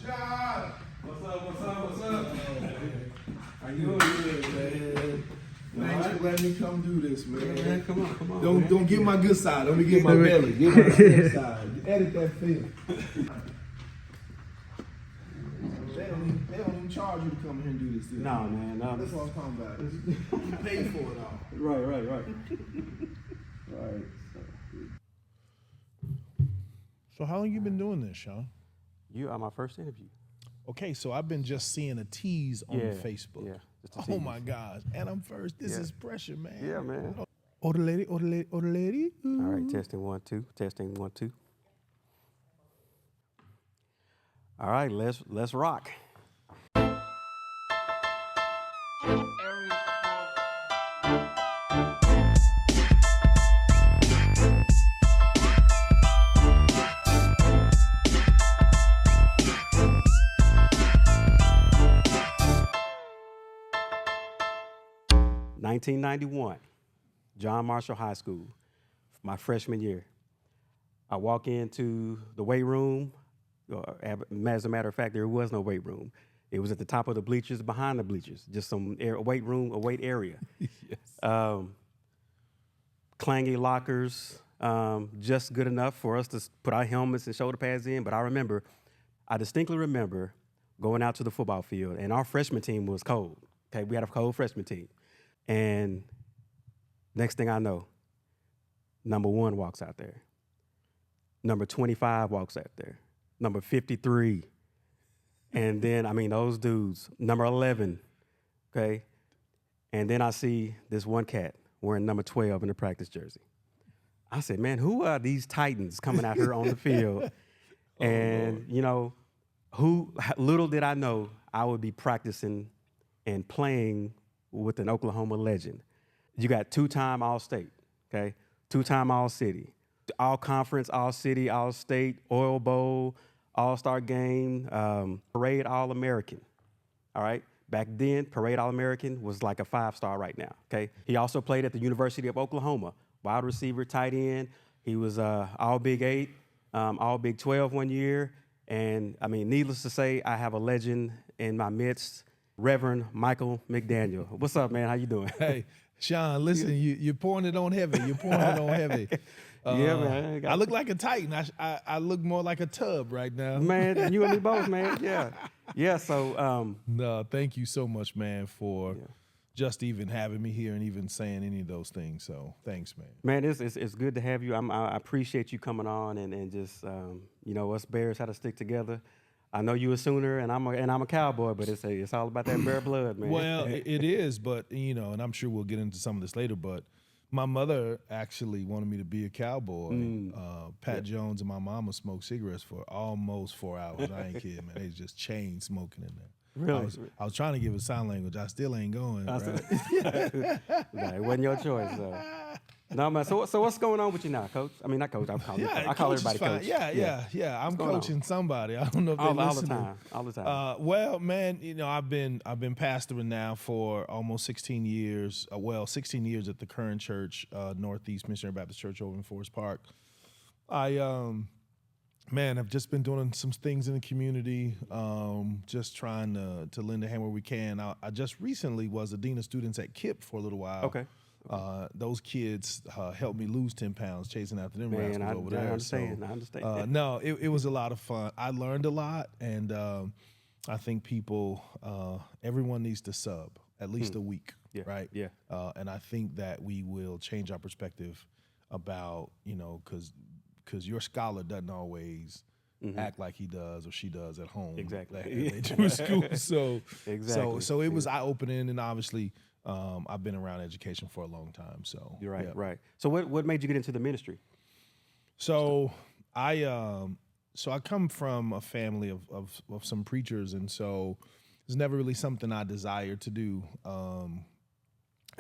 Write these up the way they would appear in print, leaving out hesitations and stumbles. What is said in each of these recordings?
Sean! What's up? How you doing, man? Thanks for letting me come do this, man. Come on. Don't get my good side. Don't get my belly. Get my good side. Edit that film. They don't even charge you to come here and do this. No, man. No. That's what I'm talking about. You pay for it all. Right. Right. So how long you been doing this, Sean? You are my first interview. Okay, so I've been just seeing a tease on Facebook. Yeah. Just a Oh tease. my gosh, and I'm first. This is pressure, man. Yeah, man. Oh, the lady. Ooh. All right, testing 1 2. Testing 1 2. All right, let's rock. (1991), John Marshall High School, my freshman year. I walk into the weight room. As a matter of fact, there was no weight room. It was at the top of the bleachers, behind the bleachers, just some weight area. Yes. Clangy lockers, just good enough for us to put our helmets and shoulder pads in. But I distinctly remember going out to the football field, and our freshman team was cold. Okay, we had a cold freshman team. And next thing I know, number 1 walks out there. Number 25 walks out there. Number 53. And then, those dudes, number 11, okay? And then I see this one cat wearing number 12 in the practice jersey. I said, man, who are these titans coming out here on the field? And, little did I know I would be practicing and playing with an Oklahoma legend. You got 2-time All-State, okay? 2-time All-City, All-Conference, All-City, All-State, Oil Bowl, All-Star Game, Parade All-American, all right? Back then, Parade All-American was like a 5-star right now, okay? He also played at the University of Oklahoma, wide receiver, tight end. He was All-Big 8, All-Big 12 one year. And, needless to say, I have a legend in my midst, Reverend Michael McDaniel. What's up, man? How you doing? Hey, Sean, listen, you're pouring it on heavy. Yeah, man. I look like a titan. I look more like a tub right now. Man, you and me both, man. Yeah. So, no, thank you so much, man, for just even having me here and even saying any of those things. So, thanks, man. Man, it's good to have you. I appreciate you coming on and just us Bears had to stick together. I know you a Sooner and I'm a Cowboy, but it's all about that Bear blood, man. Well, it is, but and I'm sure we'll get into some of this later, but my mother actually wanted me to be a Cowboy. Pat Jones and my mama smoked cigarettes for almost 4 hours. I ain't kidding, man. They just chain smoking in there. Really? I was trying to give it sign language. I still ain't going. Right? It wasn't your choice, so. No, man. So what's going on with you now, Coach? Not Coach. I call everybody Coach. Yeah. I'm coaching somebody. I don't know if they're listening. All the time. Well, man, I've been pastoring now for almost 16 years. 16 years at the current church, Northeast Missionary Baptist Church over in Forest Park. I've just been doing some things in the community, just trying to lend a hand where we can. I just recently was a dean of students at KIPP for a little while. Okay. Those kids helped me lose 10 pounds chasing after them rascals over there. I understand. No, it was a lot of fun. I learned a lot, and I think everyone needs to sub at least a week, right? Yeah. And I think that we will change our perspective about, because your scholar doesn't always act like he does or she does at home. Exactly. Like they do in school. So, exactly. So it was eye-opening, and obviously I've been around education for a long time. So you're right, right. So what made you get into the ministry? So I come from a family of some preachers, and so it's never really something I desired to do.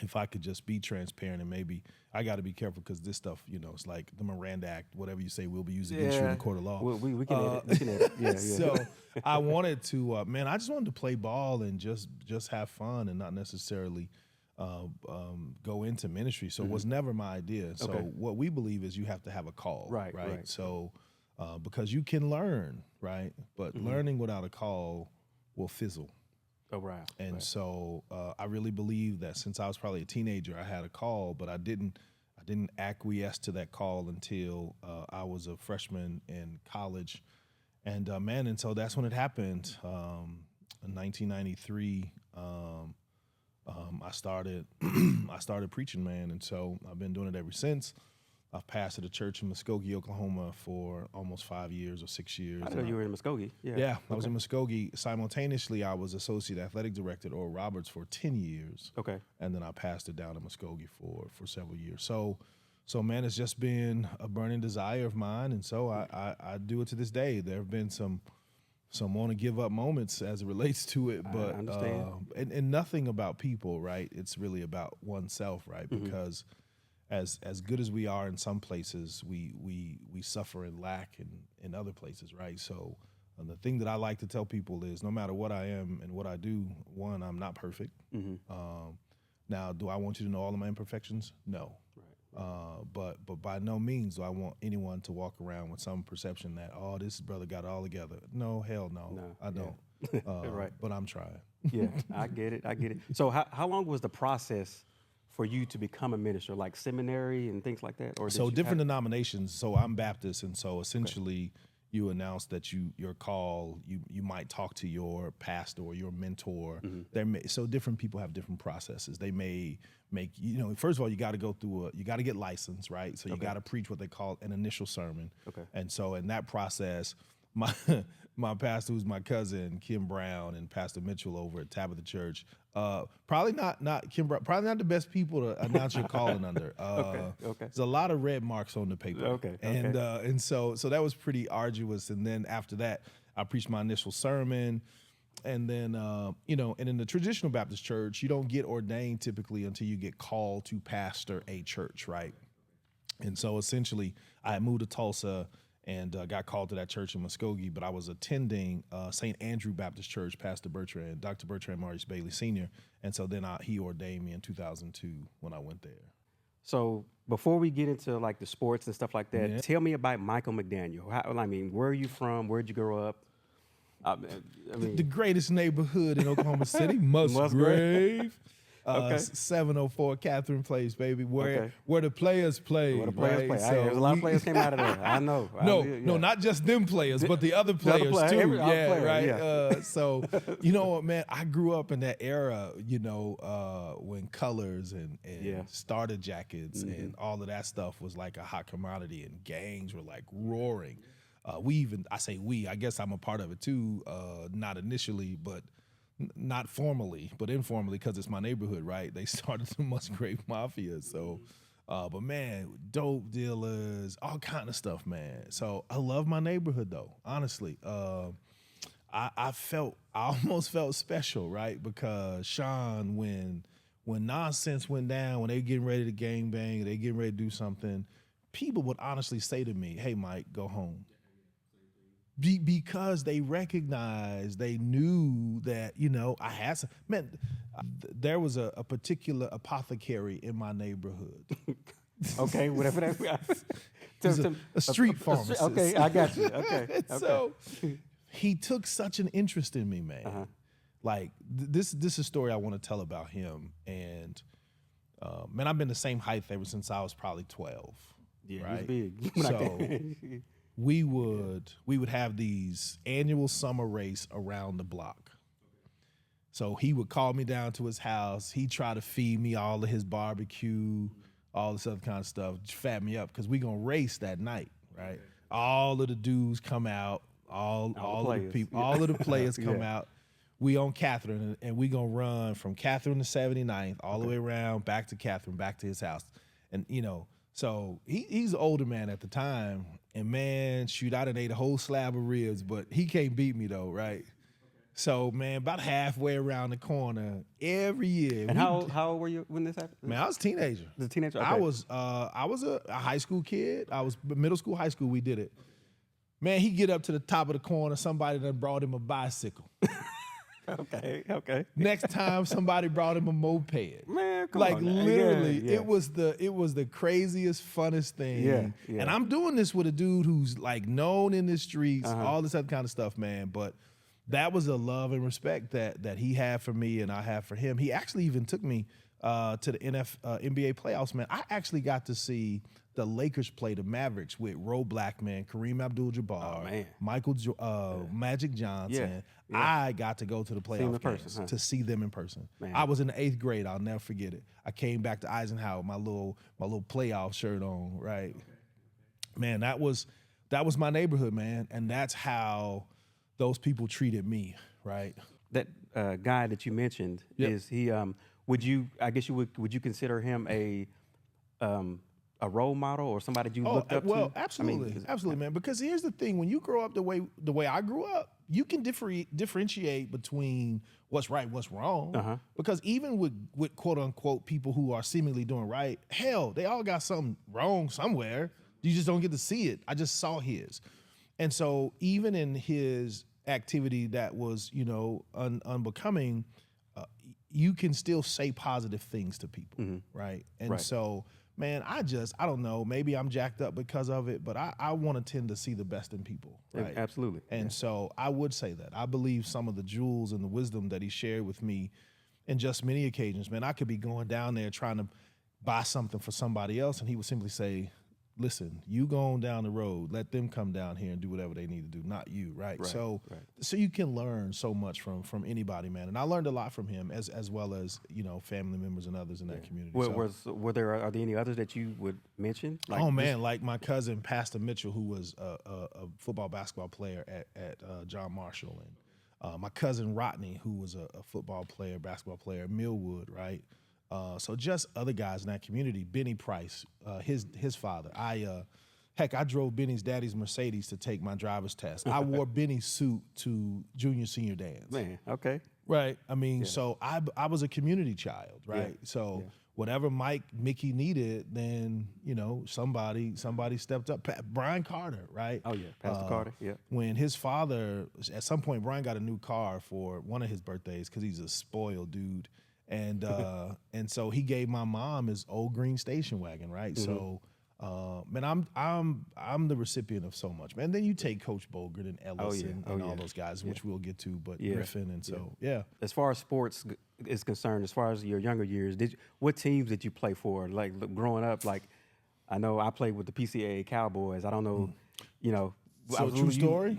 If I could just be transparent, and maybe I got to be careful because this stuff, it's like the Miranda Act, whatever you say will be used against you in the court of law. We can edit. Yeah. So I wanted to, I just wanted to play ball and just have fun and not necessarily go into ministry. So it was never my idea. So what we believe is you have to have a call. Right. So because you can learn, right? But learning without a call will fizzle. Oh, right. And so I really believe that since I was probably a teenager, I had a call, but I didn't acquiesce to that call until I was a freshman in college. And and so that's when it happened. In 1993, I started preaching, man, and so I've been doing it ever since. I've pastored a church in Muskogee, Oklahoma for almost 5 years or 6 years. I know you were in Muskogee. Yeah. Yeah, I was in Muskogee. Simultaneously, I was associate athletic director at Oral Roberts for 10 years. Okay. And then I pastored down in Muskogee for several years. So man, it's just been a burning desire of mine, and so I do it to this day. There have been some want to give up moments as it relates to it, but I understand. And nothing about people, right? It's really about oneself, right? Because as good as we are in some places, we suffer and lack in other places, right? So the thing that I like to tell people is no matter what I am and what I do, one, I'm not perfect. Now, do I want you to know all of my imperfections? No. Right. But by no means do I want anyone to walk around with some perception that, oh, this brother got it all together. No, hell no, I don't. Right. But I'm trying. Yeah, I get it. So how long was the process for you to become a minister, like seminary and things like that? Or did So you different denominations. So I'm Baptist, and so essentially you announce that your call, you might talk to your pastor or your mentor. So different people have different processes. They may make, first of all, you got to go through you got to get licensed, right? So you got to preach what they call an initial sermon. Okay. And so in that process, my pastor, who's my cousin, Kim Brown, and Pastor Mitchell over at Tabitha Church, probably not Kim Brown, probably not the best people to announce your calling under. Okay. There's a lot of red marks on the paper. Okay. And so that was pretty arduous. And then after that, I preached my initial sermon. And then, and in the traditional Baptist church, you don't get ordained typically until you get called to pastor a church, right? And so essentially, I had moved to Tulsa and got called to that church in Muskogee, but I was attending St. Andrew Baptist Church, Dr. Bertrand Maurice Bailey Sr., and so then he ordained me in 2002 when I went there. So before we get into like the sports and stuff like that, tell me about Michael McDaniel. Where are you from? Where'd you grow up? I mean, the greatest neighborhood in Oklahoma City, Musgrave. 704 Catherine Place, baby, where the players play. Where the players play. So There's a lot of players came out of there. I know. No, not just them players, but the other players too. Right. So, you know what, man? I grew up in that era, when colors and starter jackets and all of that stuff was like a hot commodity, and gangs were like roaring. I guess I'm a part of it too, not initially, but not formally, but informally, because it's my neighborhood, right? They started the Musgrave Mafia. So, but man, dope dealers, all kind of stuff, man. So I love my neighborhood though, honestly. I almost felt special, right? Because Sean, when nonsense went down, when they getting ready to gangbang, they getting ready to do something, people would honestly say to me, "Hey, Mike, go home." Because they recognized, they knew that, I had some, man, there was a particular apothecary in my neighborhood. Okay, whatever that a street pharmacist. Okay, I got you. Okay. So he took such an interest in me, man. Like this is a story I want to tell about him. And man, I've been the same height ever since I was probably 12. Yeah, right? he's big. So we would have these annual summer race around the block. So he would call me down to his house. He'd try to feed me all of his barbecue, all this other kind of stuff, fat me up, because we gonna race that night, right? Okay. All of the dudes come out, all of the people, all of the players come out. We on Catherine, and we gonna run from Catherine to 79th, all the way around, back to Catherine, back to his house. And so he's an older man at the time, and man, shoot, I done ate a whole slab of ribs, but he can't beat me though, right? So man, about halfway around the corner every year. And how old were you when this happened? Man, I was a teenager. The teenager. Okay. I was a high school kid. I was middle school, high school. We did it. Man, he get up to the top of the corner. Somebody done brought him a bicycle. Okay. Next time somebody brought him a moped. Man, come Like on now. literally, Yeah. it was the craziest, funnest thing. Yeah, yeah. And I'm doing this with a dude who's like known in the streets, all this other kind of stuff, man. But that was a love and respect that he had for me and I have for him. He actually even took me to the NBA playoffs, man. I actually got to see the Lakers play the Mavericks with Ro Blackman, Kareem Abdul-Jabbar, Oh, man. Magic Johnson. Yeah. I got to go to the them in playoff person, games huh? to see them in person. Man. I was in the 8th grade. I'll never forget it. I came back to Eisenhower, with my little playoff shirt on, right? Man, that was my neighborhood, man, and that's how those people treated me, right? That guy that you mentioned, Yep. is he? Would you? I guess would you consider him a role model or somebody you looked up to? Well, absolutely, absolutely, man. Because here's the thing: when you grow up the way I grew up, you can differentiate between what's right, and what's wrong. Because even with quote unquote people who are seemingly doing right, hell, they all got something wrong somewhere. You just don't get to see it. I just saw his, and so even in his activity that was, unbecoming, you can still say positive things to people, right? And Right. so, man, I don't know, maybe I'm jacked up because of it, but I want to tend to see the best in people, right? Absolutely. And so I would say that. I believe some of the jewels and the wisdom that he shared with me in just many occasions, man, I could be going down there trying to buy something for somebody else, and he would simply say, listen, you go on down the road, let them come down here and do whatever they need to do, not you, right? So you can learn so much from anybody, man. And I learned a lot from him as well as, family members and others in that community. Are there any others that you would mention? Like my cousin, Pastor Mitchell, who was a football, basketball player at John Marshall, and my cousin Rodney, who was a football player, basketball player at Millwood, right? So just other guys in that community. Benny Price, his father. I drove Benny's daddy's Mercedes to take my driver's test. I wore Benny's suit to junior, senior dance. Man, okay. Right. I mean, so I was a community child, right? So whatever Mickey needed, then, somebody stepped up. Brian Carter, right? Oh, yeah, Pastor Carter, yeah. When his father, at some point, Brian got a new car for one of his birthdays because he's a spoiled dude. And so he gave my mom his old green station wagon, right? So, man, I'm the recipient of so much, man. Then you take Coach Bogert and Ellis and all those guys, which we'll get to, but Griffin, and so As far as sports is concerned, as far as your younger years, what teams did you play for? Like growing up, like I know I played with the PCAA Cowboys. I don't know, So true story.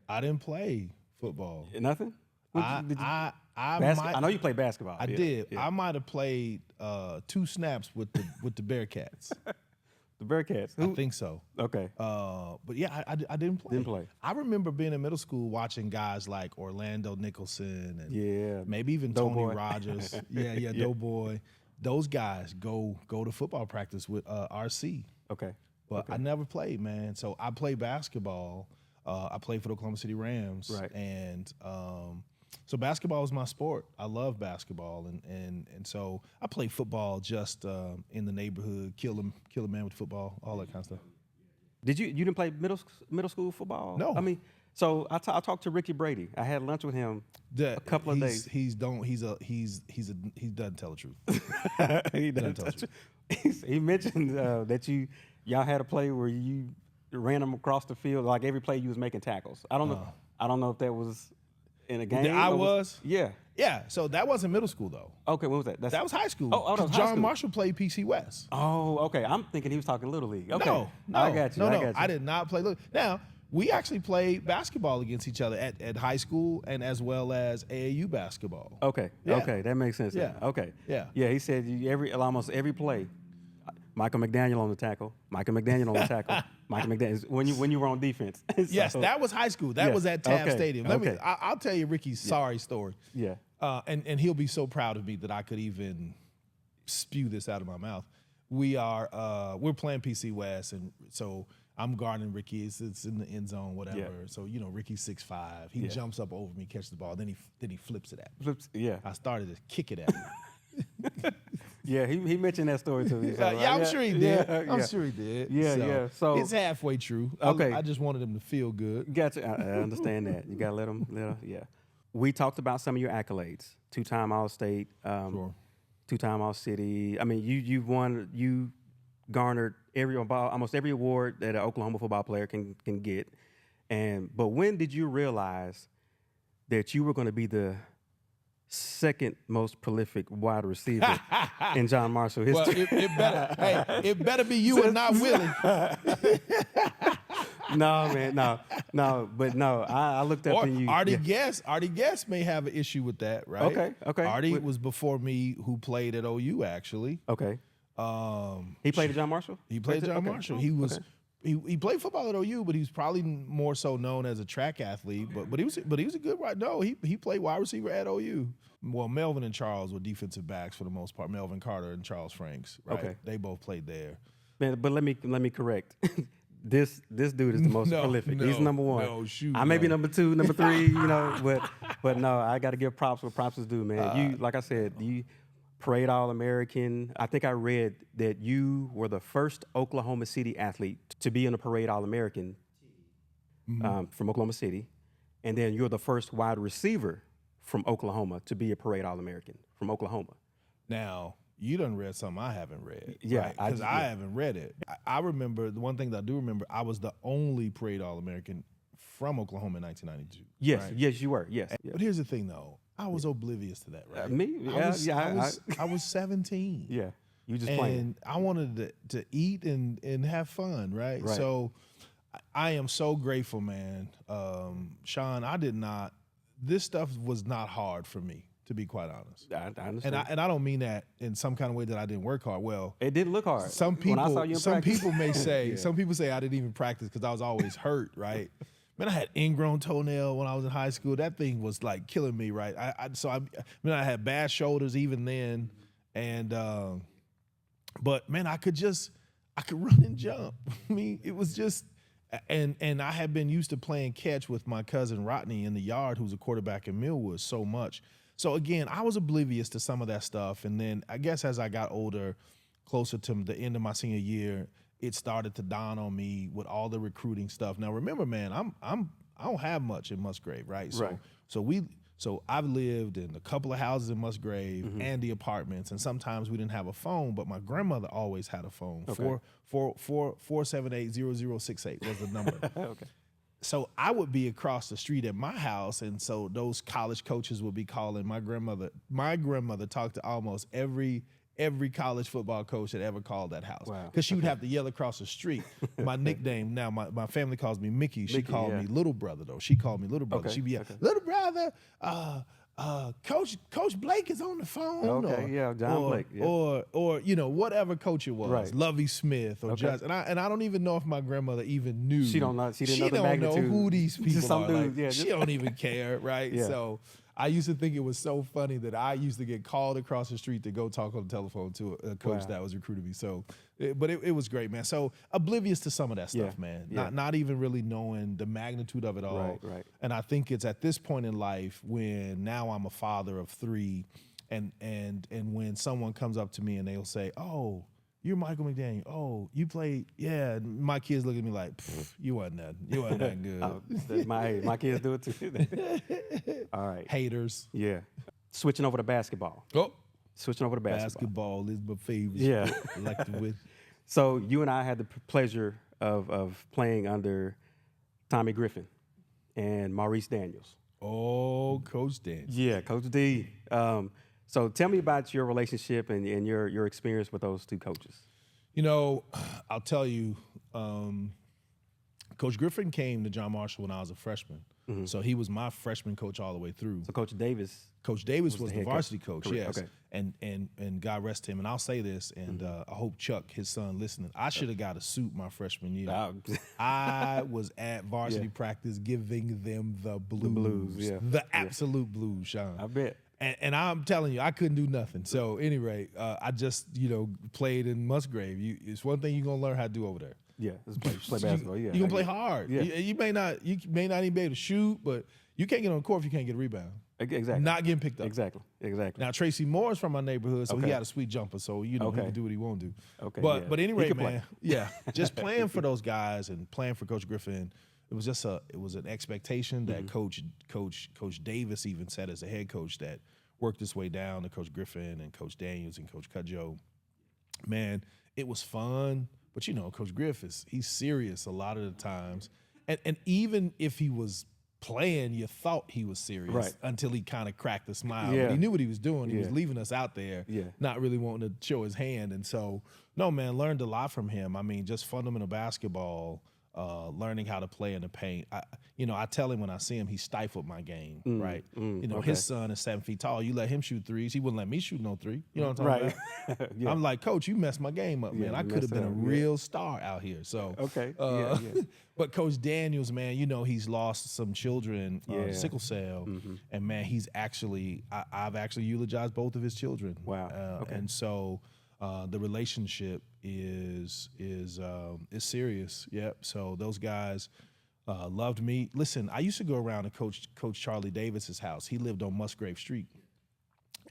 I didn't play football. Nothing. I know you played basketball. I did. Yeah. I might have played 2 snaps with the Bearcats. The Bearcats. I think so. Okay. But yeah, I didn't play. Didn't play. I remember being in middle school watching guys like Orlando Nicholson and maybe even Doughboy. Tony Rogers. yeah, Doughboy. Those guys go to football practice with RC. Okay. But I never played, man. So I played basketball. I played for the Oklahoma City Rams. Right. And so basketball was my sport. I love basketball, and so I played football just in the neighborhood, kill a man with football, all that kind of stuff. Did you didn't play middle school football? No. I mean, so I talked to Ricky Brady. I had lunch with him a couple of days. He doesn't tell the truth. He doesn't tell the truth. He mentioned that y'all had a play where you ran him across the field. Like every play you was making tackles. I don't know if that was in a game. I was. Yeah. Yeah. So that wasn't middle school though. Okay, what was that? That was high school. Oh, that was high John school. Marshall played PC West. Oh, okay. I'm thinking he was talking Little League. Okay. No, I got you. No, I did not play Little League. Now, we actually played basketball against each other at high school and as well as AAU basketball. Okay. Yeah. Okay, that makes sense. Yeah. Okay. Yeah. Yeah, he said almost every play, Michael McDaniel on the tackle, Michael McDaniel on the tackle, Michael McDaniel when you were on defense. Yes, that was high school. That was at Taft Stadium. I'll tell you Ricky's sorry story. Yeah. And he'll be so proud of me that I could even spew this out of my mouth. We're playing PC West, and so I'm guarding Ricky. It's in the end zone, whatever. Yeah. So Ricky's 6'5". He jumps up over me, catches the ball, then he flips it at me. Yeah. I started to kick it at him. Yeah, he mentioned that story to me. So, I'm sure he did. Yeah, I'm sure he did. Yeah. So it's halfway true. Okay. I just wanted him to feel good. Gotcha. I understand that. You gotta let him. Yeah. we talked about some of your accolades: 2-time All-State, Sure. 2-time All-City. I mean, you garnered almost every award that an Oklahoma football player can get. But when did you realize that you were going to be the second most prolific wide receiver in John Marshall history? Well, it better be you and not Willie. No, man, no. But no, I looked up and you. Artie Guest may have an issue with that, right? Okay. Artie was before me, who played at OU actually. Okay. He played at John Marshall. He played at John Okay. Marshall. He was. He played football at OU, but he was probably more so known as a track athlete. But he was a good wide. No, he played wide receiver at OU. Well, Melvin and Charles were defensive backs for the most part. Melvin Carter and Charles Franks. Right? Okay. They both played there. Man, but let me correct. This dude is the most prolific. He's number one. No, shoot, I may be number 2, number 3, but no, I got to give props where props is due, man. You, like I said, you parade All-American. I think I read that you were the first Oklahoma City athlete to be in a parade All-American from Oklahoma City, and then you're the first wide receiver from Oklahoma to be a parade All-American from Oklahoma. Now, you done read something I haven't read. Yeah, because I haven't read it. I remember, the one thing that I do remember, I was the only parade All-American from Oklahoma in 1992. Yes, right? yes, you were. Yes. But here's the thing, though. I was oblivious to that, right? Me? Yeah, I was 17. Yeah, you just playing. And I wanted to eat and have fun, right? Right. So I am so grateful, man. Sean, this stuff was not hard for me, to be quite honest. I understand. And I don't mean that in some kind of way that I didn't work hard. Well, It didn't look hard. some When I saw people, you in some practice. people may say, Yeah. some people say I didn't even practice because I was always hurt, right? Man, I had ingrown toenail when I was in high school. That thing was like killing me, right? I had bad shoulders even then, and but man, I could run and jump. I mean, it was just, and I had been used to playing catch with my cousin Rodney in the yard, who's a quarterback in Millwood, so much. So again, I was oblivious to some of that stuff, and then I guess as I got older, closer to the end of my senior year, it started to dawn on me with all the recruiting stuff. Now, remember, man, I don't have much in Musgrave, right? Right. So I've lived in a couple of houses in Musgrave and the apartments, and sometimes we didn't have a phone, but my grandmother always had a phone. Okay. 478-0068 was the number. Okay. So I would be across the street at my house, and so those college coaches would be calling my grandmother. My grandmother talked to almost every college football coach that ever called that house. Wow. Because she would have to yell across the street. My nickname, now my family calls me Mickey. She called me Little Brother, though. She called me Little Brother. Okay, She'd be okay. Little Brother, Coach Blake is on the phone. Okay, John Blake. Yeah. Or whatever coach it was. Right. Lovey Smith or Okay. Just, and I don't even know if my grandmother even knew. She didn't know the don't magnitude. know who these people Some are. dude, Like, she don't even care, right? Yeah. So I used to think it was so funny that I used to get called across the street to go talk on the telephone to a coach Wow. that was recruiting me. So, but it was great, man. So oblivious to some of that stuff, Yeah, man. yeah. Not even really knowing the magnitude of it all. Right. And I think it's at this point in life when now I'm a father of 3, and when someone comes up to me and they'll say, "Oh, you're Michael McDaniel. Oh, you played." Yeah, and my kids look at me like, "You wasn't nothing. You wasn't that good." My kids do it too. All right. Haters. Yeah. Switching over to basketball. Oh, Switching over to basketball. basketball is my favorite. Yeah. sport. I like to win. So you and I had the pleasure of playing under Tommy Griffin and Maurice Daniels. Oh, Coach Dan. Yeah, Coach D. So tell me about your relationship and your experience with those two coaches. I'll tell you, Coach Griffin came to John Marshall when I was a freshman. So he was my freshman coach all the way through. So Coach Davis. Coach Davis was was the the head varsity coach, Correct, yes. okay. And God rest him. And I'll say this, and I hope Chuck, his son, listening. I should have got a suit my freshman year. I was at varsity practice giving them the blues. yeah. The absolute blues, Sean. I bet. And I'm telling you, I couldn't do nothing. So anyway, I just, played in Musgrave. It's one thing you're going to learn how to do over there. Yeah, let's play basketball. Yeah, You're going to play hard. Yeah. You may not even be able to shoot, but you can't get on the court if you can't get a rebound. Exactly. Not getting picked up. Exactly. Now Tracy Moore's from my neighborhood, so he Okay. had a sweet jumper, so he Okay. can do what he won't do. Okay, But yeah. but He anyway, could play. man, yeah, just playing for those guys and playing for Coach Griffin, it was an expectation that Coach Davis even said as a head coach that worked his way down to Coach Griffin and Coach Daniels and Coach Cudjoe. Man, it was fun, but Coach Griff he's serious a lot of the times, and even if he was playing, you thought he was serious until he kind of cracked a smile. Yeah. But he knew what he was doing. He was leaving us out there, not really wanting to show his hand. And so, no, man, learned a lot from him. I mean, just fundamental basketball, learning how to play in the paint. I tell him when I see him, he stifled my game, right? His son is 7 feet tall. You let him shoot threes, he wouldn't let me shoot no three. You know what I'm talking about? I'm like, Coach, you messed my game up, man. I could have been a real star out here. So, but Coach Daniels, man, he's lost some children, sickle cell, and man, he's actually, I've actually eulogized both of his children. Wow. And so the relationship is serious. Yep. So those guys loved me. Listen, I used to go around to Coach Charlie Davis's house. He lived on Musgrave Street,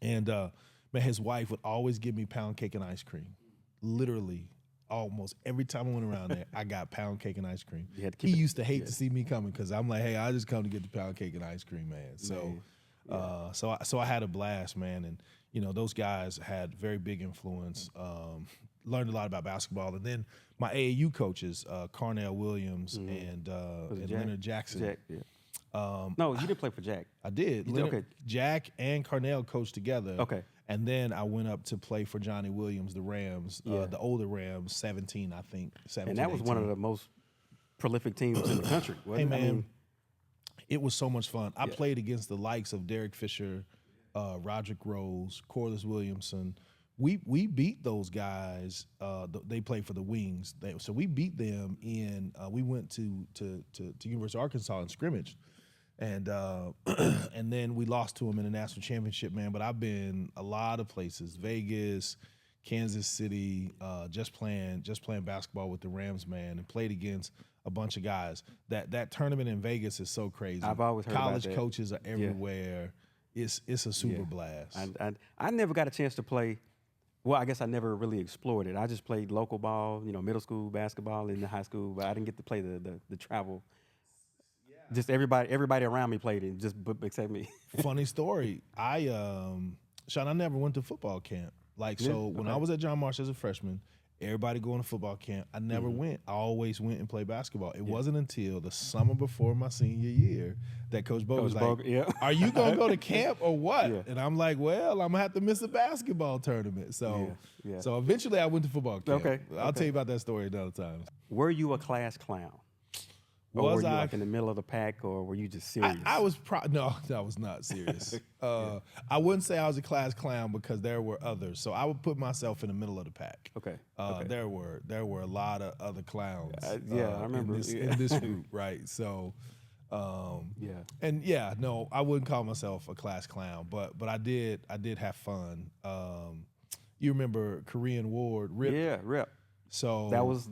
and man, his wife would always give me pound cake and ice cream. Literally, almost every time I went around there, I got pound cake and ice cream. He used to hate to see me coming because I'm like, hey, I just come to get the pound cake and ice cream, man. So, so I had a blast, man, and those guys had very big influence. Learned a lot about basketball, and then my AAU coaches, Carnell Williams and Leonard Jackson. Jack, no, you didn't play for Jack. I did. Jack and Carnell coached together. Okay. And then I went up to play for Johnny Williams, the Rams, the older Rams, 17, I think. 17, and that was 18. one of the most prolific teams in the country. Hey, man, it was so much fun. I played against the likes of Derek Fisher, Roderick Rose, Corliss Williamson. We beat those guys. They played for the Wings. So we beat them in. We went to University of Arkansas in scrimmage, and and then we lost to them in the national championship, man. But I've been a lot of places: Vegas, Kansas City, just playing basketball with the Rams, man, and played against a bunch of guys. That tournament in Vegas is so crazy. I've always heard college about that. coaches are everywhere. It's a super blast. I never got a chance to play. Well, I guess I never really explored it. I just played local ball, middle school basketball in the high school, but I didn't get to play the travel. Just everybody around me played it, just except me. Funny story. Sean, I never went to football camp. When I was at John Marsh as a freshman, everybody going to football camp. I never went. I always went and played basketball. It wasn't until the summer before my senior year that Coach Bogue was like, are you going to go to camp or what? Yeah. And I'm like, well, I'm going to have to miss a basketball tournament. So so eventually I went to football camp. I'll tell you about that story another time. Were you a class clown? Or were you like in the middle of the pack, or were you just serious? I was no, I was not serious. I wouldn't say I was a class clown because there were others. So I would put myself in the middle of the pack. Okay. There were a lot of other clowns. I remember in this group, right? So, and no, I wouldn't call myself a class clown, but I did have fun. You remember Korean Ward, Rip? Yeah, Rip. So that was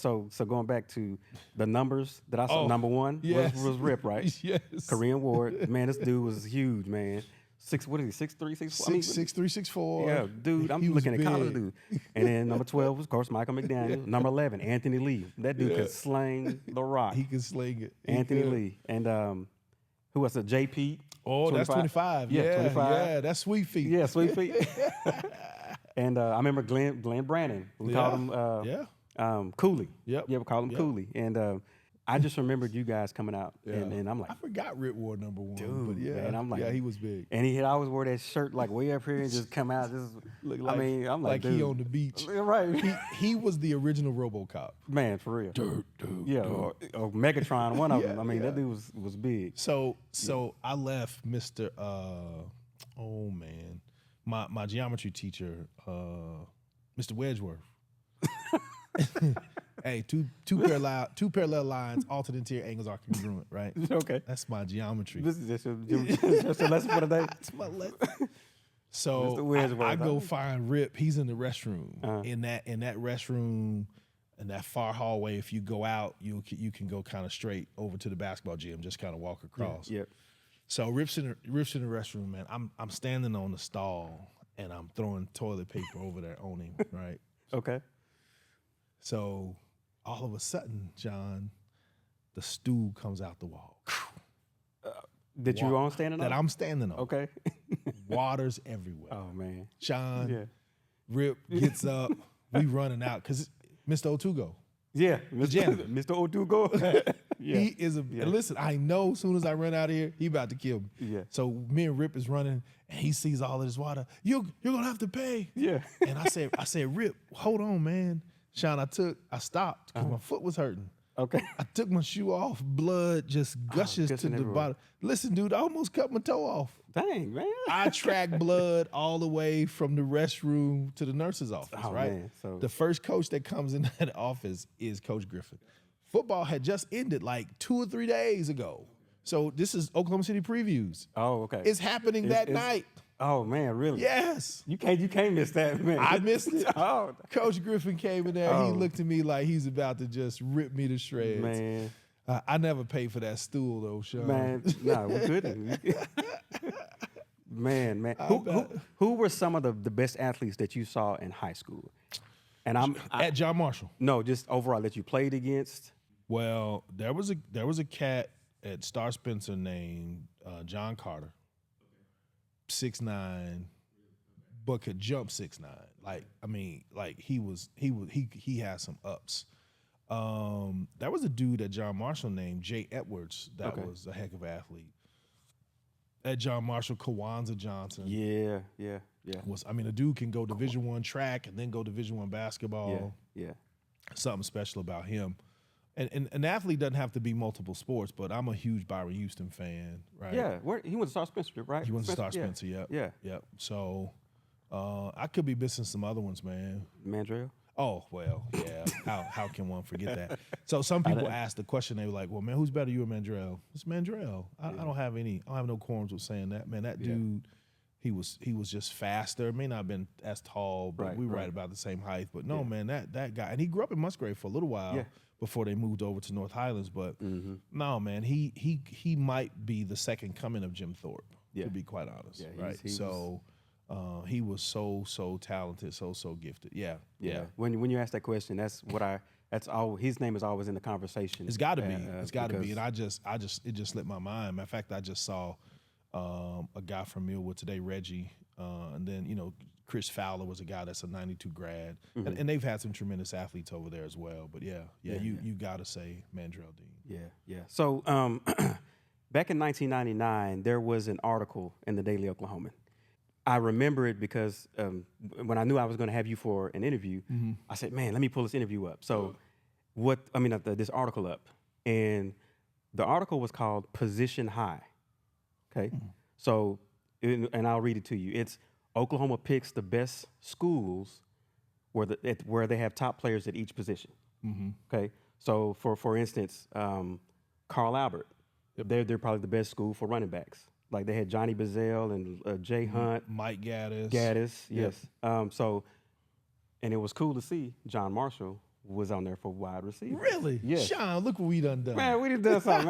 so going back to the numbers that I saw, number one was Rip, right? Yes. Korean Ward, man, this dude was huge, man. 6'3", 6'4"? 6'3", 6'4". Yeah, dude, I'm looking at college dude. And then number 12 was, of course, Michael McDaniel. Number 11, Anthony Lee. That dude could sling the rock. He could sling it. Anthony Lee. And who was it? JP. Oh, 25? That's 25. Yeah, 25. Yeah, that's Sweet Feet. Yeah, Sweet Feet. And I remember Glenn Brannon. We called him Cooley. Yep. Yeah, we called him Cooley. And I just remembered you guys coming out. And I'm like, I forgot Rip wore number one. Dude, but man, I'm like, he was big. And he had always wore that shirt like way up here and just come out. I'm like, dude. He on the beach. Right. He was the original RoboCop. Man, for real. Yeah, or Megatron, one of them. I mean, that dude was big. So I left Mr. Oh man. My geometry teacher, Mr. Wedgeworth. Hey, two parallel lines, alternate interior angles are congruent, right? Okay. That's my geometry. This is just a lesson for the day. That's my lesson. So I go find Rip. He's in the restroom. In that restroom, in that far hallway, if you go out, you can go kind of straight over to the basketball gym, just kind of walk across. Yep. So Rip's in the restroom, man. I'm standing on the stall and I'm throwing toilet paper over there on him, right? Okay. So all of a sudden, John, the stool comes out the wall. That you on standing on? That I'm standing on. Okay. Waters everywhere. Oh, man. Sean, Rip gets up. We running out because Mr. Otugo. Yeah. janitor. Mr. Odugo. Yeah. He is listen, I know as soon as I run out of here, he about to kill me. Yeah. So me and Rip is running and he sees all of this water. You're gonna have to pay. Yeah. And I said, Rip, hold on, man. Sean, I stopped because my foot was hurting. Okay. I took my shoe off, blood just gushes to the everywhere. bottom. Listen, dude, I almost cut my toe off. Dang, man. I tracked blood all the way from the restroom to the nurse's office, Oh, right? man. So- the first coach that comes in that office is Coach Griffin. Football had just ended like 2 or 3 days ago. So this is Oklahoma City previews. Oh, okay. It's happening that night. Oh, man, really? Yes. You can't miss that, man. I missed it. Oh, Coach Griffin came in there. He Oh. looked at me like he's about to just rip me to shreds. man. I never paid for that stool though, Sean. Man, no, we couldn't. man. Who were some of the best athletes that you saw in high school? And At John Marshall. no, just overall that you played against. Well, there was a cat at Star Spencer named John Carter, 6'9", but could jump 6'9". He had some ups. There was a dude at John Marshall named Jay Edwards that was a heck of an athlete. At John Marshall, Kawanza Johnson Yeah. a dude can go Division I track and then go Division I basketball. Yeah. Something special about him. And an athlete doesn't have to be multiple sports, but I'm a huge Byron Houston fan, right? Yeah. He went to Star Spencer, right? He went to Star Spencer, yep. Yeah. Yep. So I could be missing some other ones, man. Mandrell. Oh, well, yeah. How can one forget that? So some people ask the question, they were like, well, man, who's better, you or Mandrell? It's Mandrell. I don't have no qualms with saying that. Man, that dude, he was just faster. May not have been as tall, but we were right about the same height. But no, man, that guy, and he grew up in Musgrave for a little while before they moved over to North Highlands. But no, man, he might be the second coming of Jim Thorpe, to be quite honest. Yeah, right. He was so talented, so gifted. Yeah. When you ask that question, that's all. His name is always in the conversation. It's got to be. It's got to be. And it just slipped my mind. Matter of fact, I just saw a guy from Millwood today, Reggie, and then Chris Fowler was a guy that's a 92 grad, and they've had some tremendous athletes over there as well. But you got to say Mandrell Dean. Yeah. So back in 1999, there was an article in the Daily Oklahoman. I remember it because when I knew I was going to have you for an interview, I said, man, let me pull this interview up. So this article up. And the article was called Position High. Okay. So, and I'll read it to you. It's Oklahoma picks the best schools where they have top players at each position. Okay. So for instance, Carl Albert, they're probably the best school for running backs. Like they had Johnny Bazell and Jay Hunt. Mike Gaddis. Yes. And it was cool to see John Marshall was on there for wide receiver. Really? Yeah. Sean, look what we done. Man, we done something,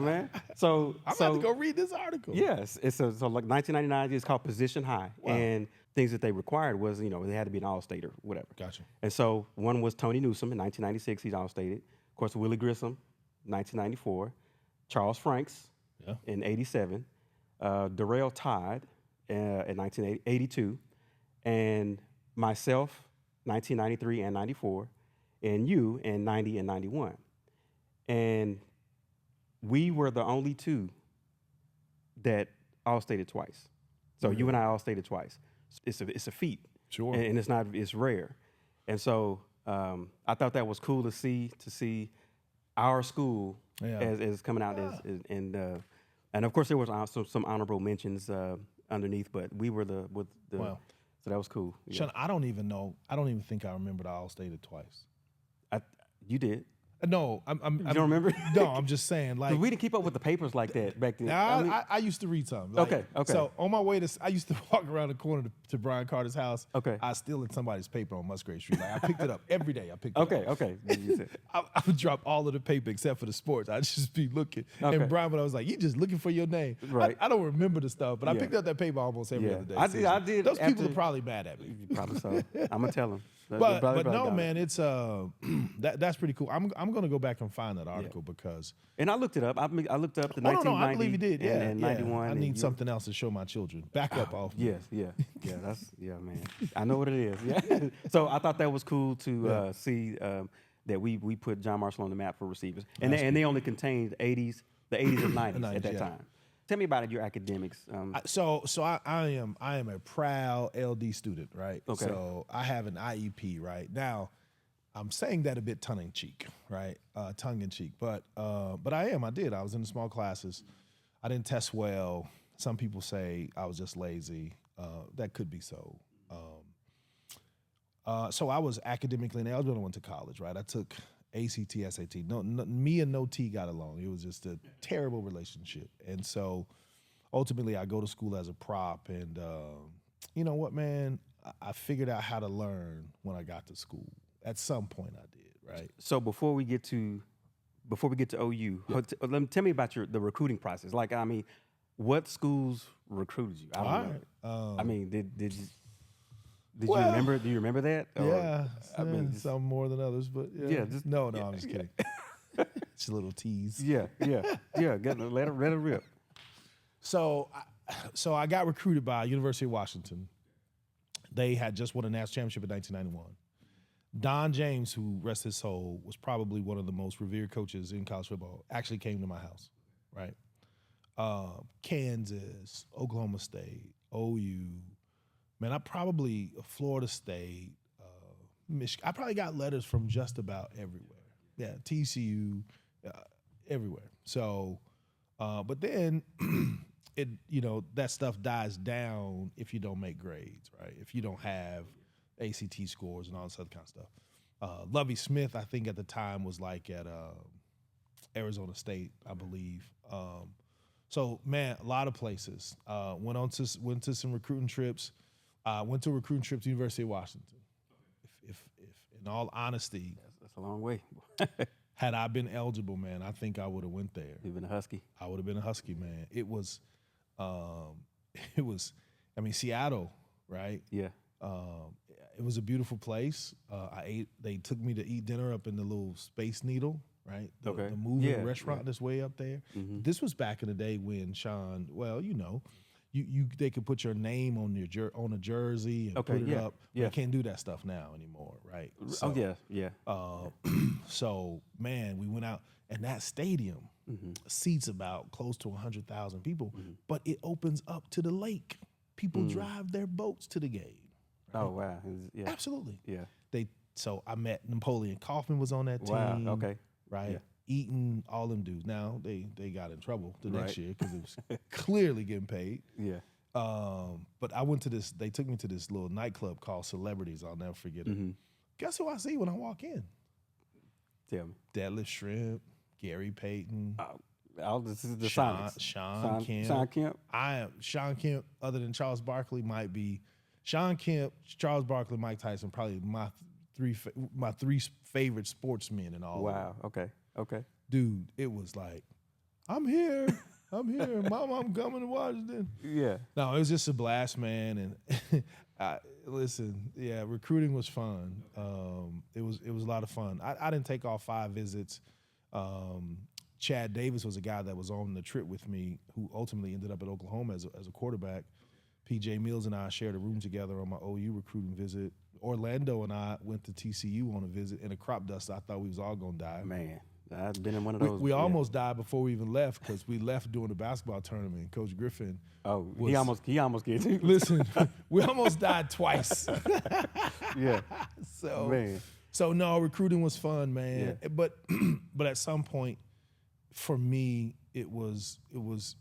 man. So I'm about to go read this article. Yes. So like 1999, it's called Position High. Wow. And things that they required was, they had to be an All-State or whatever. Gotcha. And so one was Tony Newsom in 1996, he's All-Stated. Of course, Willie Grissom, 1994. Charles Franks in 87. Darrell Todd in 1982. And myself, 1993 and 94. And you in 90 and 91. And we were the only two that All-Stated twice. So you and I All-Stated twice. It's a feat. Sure. And it's rare. And so I thought that was cool to see our school as coming out and of course there was some honorable mentions underneath, but we were Wow. So that was cool. Yeah. Sean, I don't even think I remember the All-Stated twice. You did. No, You don't remember? No, I'm just saying, like, we didn't keep up with the papers like that back then. I used to read some. Like, Okay. So on my way I used to walk around the corner to Brian Carter's house. Okay. I was stealing somebody's paper on Musgrave Street. Like, I picked it up every day. Okay. I would drop all of the paper except for the sports. I'd just be looking. Okay. And Brian, when I was like, you just looking for your name. Right. I don't remember the stuff, but I picked up that paper almost every other day. I did. Those people after- are probably mad at me. Probably so. I'm gonna tell them. But no, man, it's that's pretty cool. I'm gonna go back and find that article because. And I looked it up. I looked up the 1990. No, I believe you did. Yeah, and 91. I need something else to show my children. Back up off. Yes, yeah. That's man. I know what it is. Yeah. So I thought that was cool to see that we put John Marshall on the map for receivers, and they only contained the 80s and 90s at that time. Tell me about your academics. So I am a proud LD student, right? Okay. So I have an IEP, right? Now, I'm saying that a bit tongue in cheek, right? Tongue in cheek, but I did. I was in the small classes. I didn't test well. Some people say I was just lazy. That could be so. So I was academically ineligible when I went to college, right? I took ACT, SAT. No, me and no T got along. It was just a terrible relationship. And so ultimately I go to school as a prop and you know what, man? I figured out how to learn when I got to school. At some point I did, right? So before we get to OU, tell me about the recruiting process. Like, I mean, what schools recruited you? I don't know. I mean, did you you remember? Do you remember that? Or, I mean, some more than others, but no, I'm just kidding. It's a little tease. Yeah. Let it rip. So I got recruited by University of Washington. They had just won a national championship in 1991. Don James, who rest his soul, was probably one of the most revered coaches in college football. Actually came to my house, right? Kansas, Oklahoma State, OU. Man, Florida State, Michigan. I probably got letters from just about everywhere. Yeah, TCU, everywhere. So, but then that stuff dies down if you don't make grades, right? If you don't have ACT scores and all this other kind of stuff. Lovie Smith, I think at the time was like at Arizona State, I believe. So, man, a lot of places. Went to some recruiting trips. Went to a recruiting trip to the University of Washington. If in all honesty, that's a long way. Had I been eligible, man, I think I would have went there. You've been a Husky. I would have been a Husky, man. It was, I mean, Seattle, right? Yeah. It was a beautiful place. They took me to eat dinner up in the little Space Needle, right? The moving restaurant that's way up there. Mm-hmm. This was back in the day when Sean, they could put your name on a jersey and put it up. Yeah. They can't do that stuff now anymore, right? So, so, man, we went out, and that stadium seats about close to 100,000 people, but it opens up to the lake. People drive their boats to the game. Right? Oh, wow. Yeah. Absolutely. Yeah. So I met Napoleon Kaufman was on that team. Wow, okay. Right? Yeah. Eaton, all them dudes. Now they got in trouble the next year because it was clearly getting paid. Yeah. But they took me to this little nightclub called Celebrities. I'll never forget it. Guess who I see when I walk in? Tell me. Deadlift Shrimp, Gary Payton. This is the Sean Kemp. Sean Kemp. Sean Kemp, other than Charles Barkley, might be Sean Kemp, Charles Barkley, Mike Tyson, probably my three favorite sportsmen in all. Wow. Okay. Dude, it was like, I'm here. Mom, I'm coming to Washington. Yeah. No, it was just a blast, man. And listen, recruiting was fun. It was a lot of fun. I didn't take all 5 visits. Chad Davis was a guy that was on the trip with me who ultimately ended up at Oklahoma as a quarterback. PJ Mills and I shared a room together on my OU recruiting visit. Orlando and I went to TCU on a visit in a crop dust. I thought we was all going to die. Man, I've been in one of those. We almost died before we even left because we left during the basketball tournament. Coach Griffin. Oh, he almost gets you. Listen, we almost died twice. Yeah. So no, recruiting was fun, man. Yeah. But at some point, for me, it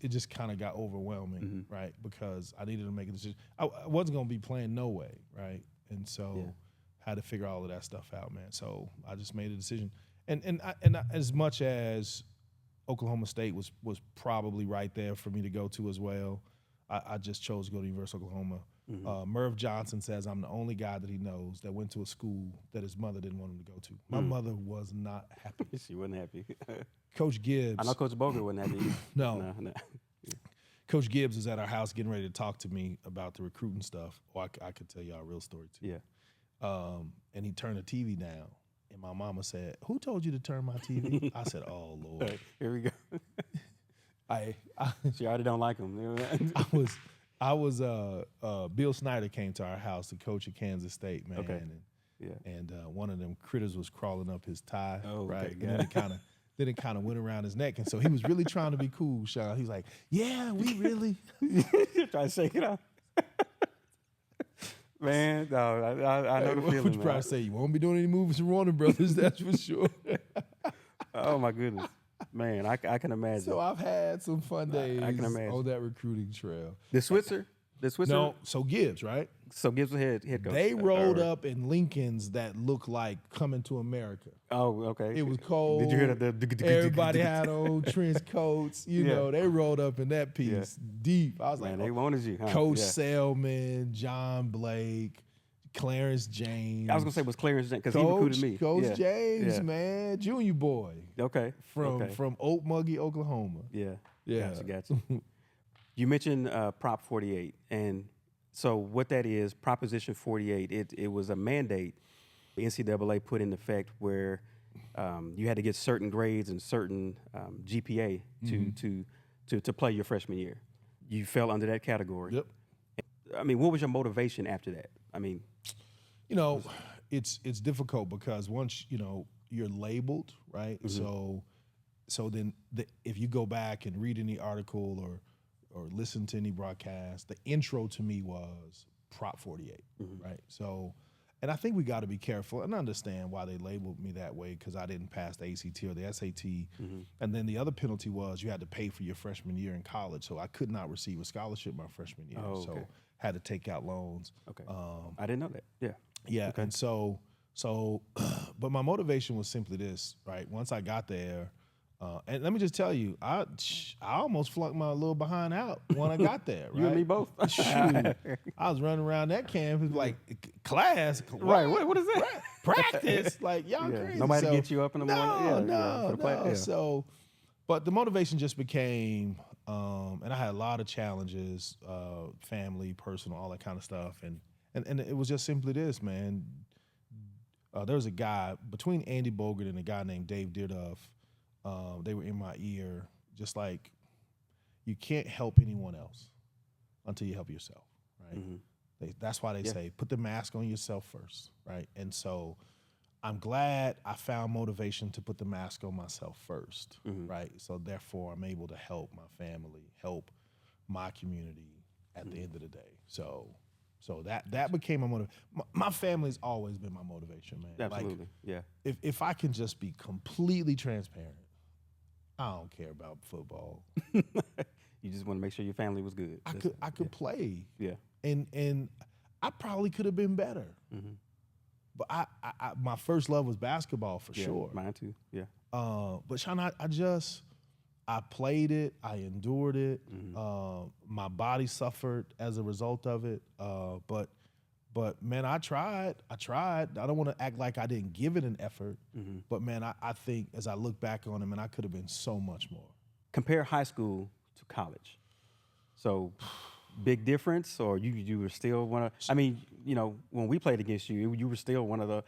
just kind of got overwhelming, right? Because I needed to make a decision. I wasn't gonna be playing no way, right? And so had to figure all of that stuff out, man. So I just made a decision. And as much as Oklahoma State was probably right there for me to go to as well, I just chose to go to University of Oklahoma. Merv Johnson says I'm the only guy that he knows that went to a school that his mother didn't want him to go to. My mother was not happy. She wasn't happy. Coach Gibbs. I know Coach Boger wasn't happy either. No. Coach Gibbs was at our house getting ready to talk to me about the recruiting stuff. I could tell y'all a real story too. Yeah. and he turned the TV down. And my mama said, "Who told you to turn my TV?" I said, "Oh Lord." Right, here we go. I She already don't like him. I was Bill Snyder came to our house, the coach of Kansas State, man. Okay. And, and one of them critters was crawling up his tie, Oh, right? okay, And then it kind of went around his neck. And so he was really trying to be cool, Sean. He's like, "Yeah, we really." Try to shake it off. Man, no, I know the What feeling. would you Man. probably say? You won't be doing any movies from Warner Brothers, that's for sure. Oh my goodness, man, I can imagine. So I've had some fun days I can imagine. on that recruiting trail. The Switzer. No, so Gibbs, right? So Gibbs was head coach. They rolled up in Lincolns that looked like Coming to America. Oh, okay. It was cold. Did you hear the Everybody had on trench coats. You Yeah. know, they rolled up in that piece deep. I was Man, like, they wanted you, huh? Coach Yeah. Selman, John Blake, Clarence James. I was gonna say it was Clarence because he recruited me. Coach Yeah. James, Yeah. man, junior boy Okay. from Okmulgee, Oklahoma. Yeah. Yeah. Gotcha. You mentioned Prop 48, and so what that is, Proposition 48. It was a mandate the NCAA put in effect where you had to get certain grades and certain GPA to play your freshman year. You fell under that category. Yep. I mean, what was your motivation after that? I mean, You know, it's difficult because once you're labeled, right? Mm-hmm. So then if you go back and read any article or listen to any broadcast, the intro to me was Prop 48, right? So, and I think we got to be careful and understand why they labeled me that way because I didn't pass the ACT or the SAT. And then the other penalty was you had to pay for your freshman year in college. So I could not receive a scholarship my freshman year. Oh, okay. So had to take out loans. okay. I didn't know that. Yeah. Yeah, Okay. and so, but my motivation was simply this, right? Once I got there, and let me just tell you, I almost flunked my little behind out when I got there. Right? You and me both. Shoot, I was running around that campus like class, Right. What is that? practice, like y'all Yeah. crazy. Nobody So, get you up in the morning. No, for the play. Yeah. So, but the motivation just became, and I had a lot of challenges, family, personal, all that kind of stuff, and it was just simply this, man. There was a guy between Andy Bogert and a guy named Dave Dearduff. They were in my ear, just like you can't help anyone else until you help yourself, right? That's why they say put the mask on yourself first, right? And so I'm glad I found motivation to put the mask on myself first, right? So therefore, I'm able to help my family, help my community at the end of the day. So that became my motivation. My family's always been my motivation, man. Absolutely. Like, if I can just be completely transparent, I don't care about football. You just want to make sure your family was good. I could play. Yeah. And I probably could have been better. But I my first love was basketball for sure. Mine too. Yeah. But Sean, I played it. I endured it. My body suffered as a result of it. But man, I tried. I don't want to act like I didn't give it an effort. But man, I think as I look back on it, man, I could have been so much more. Compare high school to college. So, big difference, or you were still one of? I mean, when we played against you, you were still one of the.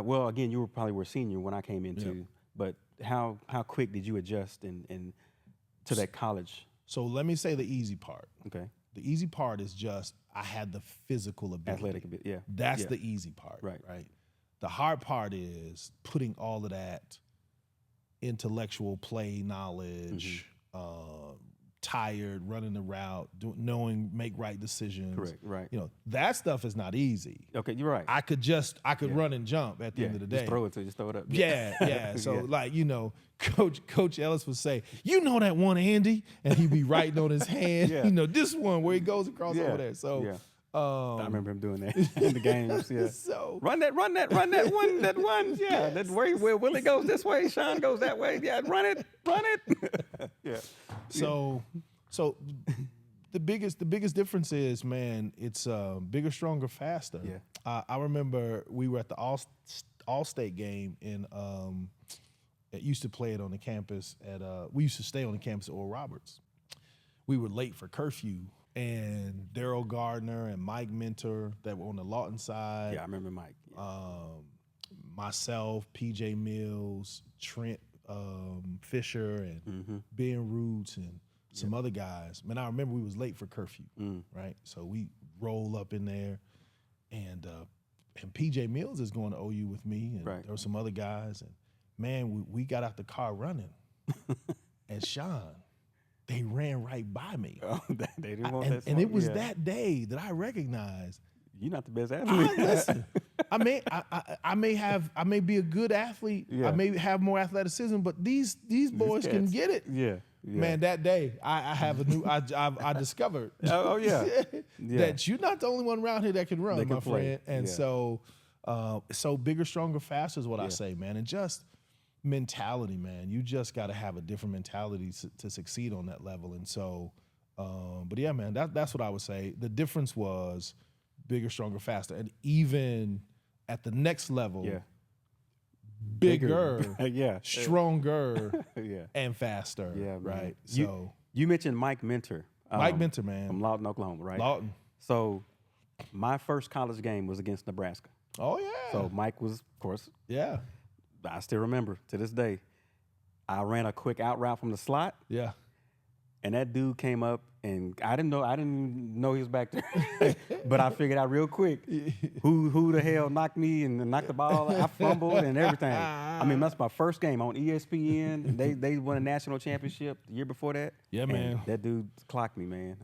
Well, again, you probably were a senior when I came into. But how quick did you adjust in to that college? So let me say the easy part. Okay. The easy part is just I had the physical ability. Athletic a bit, yeah. That's the easy part. Right. The hard part is putting all of that intellectual play knowledge, tired, running the route, knowing, make right decisions. Correct, right. That stuff is not easy. Okay, you're right. I could run and jump at the end of the day. Just throw it up. Yeah. So Coach Ellis would say, that one, Andy, and he'd be writing on his hand. This one where he goes across over there. So I remember him doing that in the games. Yeah. So run that one. Yeah. That where Willie goes this way, Sean goes that way. Yeah, run it. Yeah. So the biggest difference is, man, it's bigger, stronger, faster. Yeah. I remember we were at the All-State game in it used to play it on the campus we used to stay on the campus at Oral Roberts. We were late for curfew, and Daryl Gardner and Mike Mentor that were on the Lawton side. Yeah, I remember Mike. Yeah. Myself, PJ Mills, Trent Fisher, and Ben Roots, and some other guys. Man, I remember we was late for curfew, right? So we roll up in there, and PJ Mills is going to OU with me, and there were some other guys, and man, we got out the car running, and Sean, they ran right by me. Oh, they didn't want that. And it was that day that I recognized you're not the best athlete. Listen, I may be a good athlete. Yeah. I may have more athleticism, but these boys can get it. Yeah. Man, that day I have a new. I discovered. Oh yeah. That you're not the only one around here that can run, my friend. And Yeah. so bigger, stronger, faster is what I say, man. And just mentality, man. You just got to have a different mentality to succeed on that level. And so, but yeah, man, that's what I would say. The difference was bigger, stronger, faster, and even at the next level, bigger, stronger, and faster. Yeah, man. Right. So you mentioned Mike Mentor. Mike Mentor, man, from Lawton, Oklahoma, right? Lawton. So my first college game was against Nebraska. Oh yeah. So Mike was, of course. Yeah. I still remember to this day. I ran a quick out route from the slot. Yeah. And that dude came up, and I didn't know he was back there, but I figured out real quick who the hell knocked me and knocked the ball. I fumbled and everything. I mean, that's my first game on ESPN. They won a national championship the year before that. Yeah, man. That dude clocked me, man.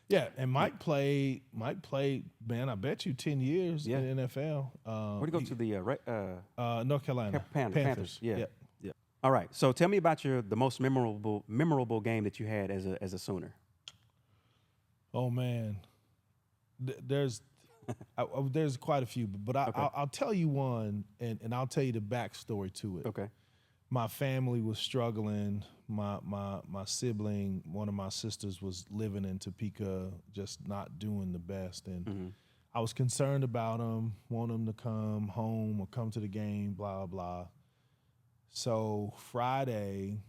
Yeah, and Mike played, man, I bet you 10 years in the NFL. Where'd he go to the North Carolina Panthers? Yeah. All right. So tell me about the most memorable game that you had as a Sooner. Oh man, there's quite a few, but I'll tell you one, and I'll tell you the backstory to it. Okay. My family was struggling. My sibling, one of my sisters, was living in Topeka, just not doing the best, and I was concerned about him, want him to come home or come to the game, blah blah. So Friday,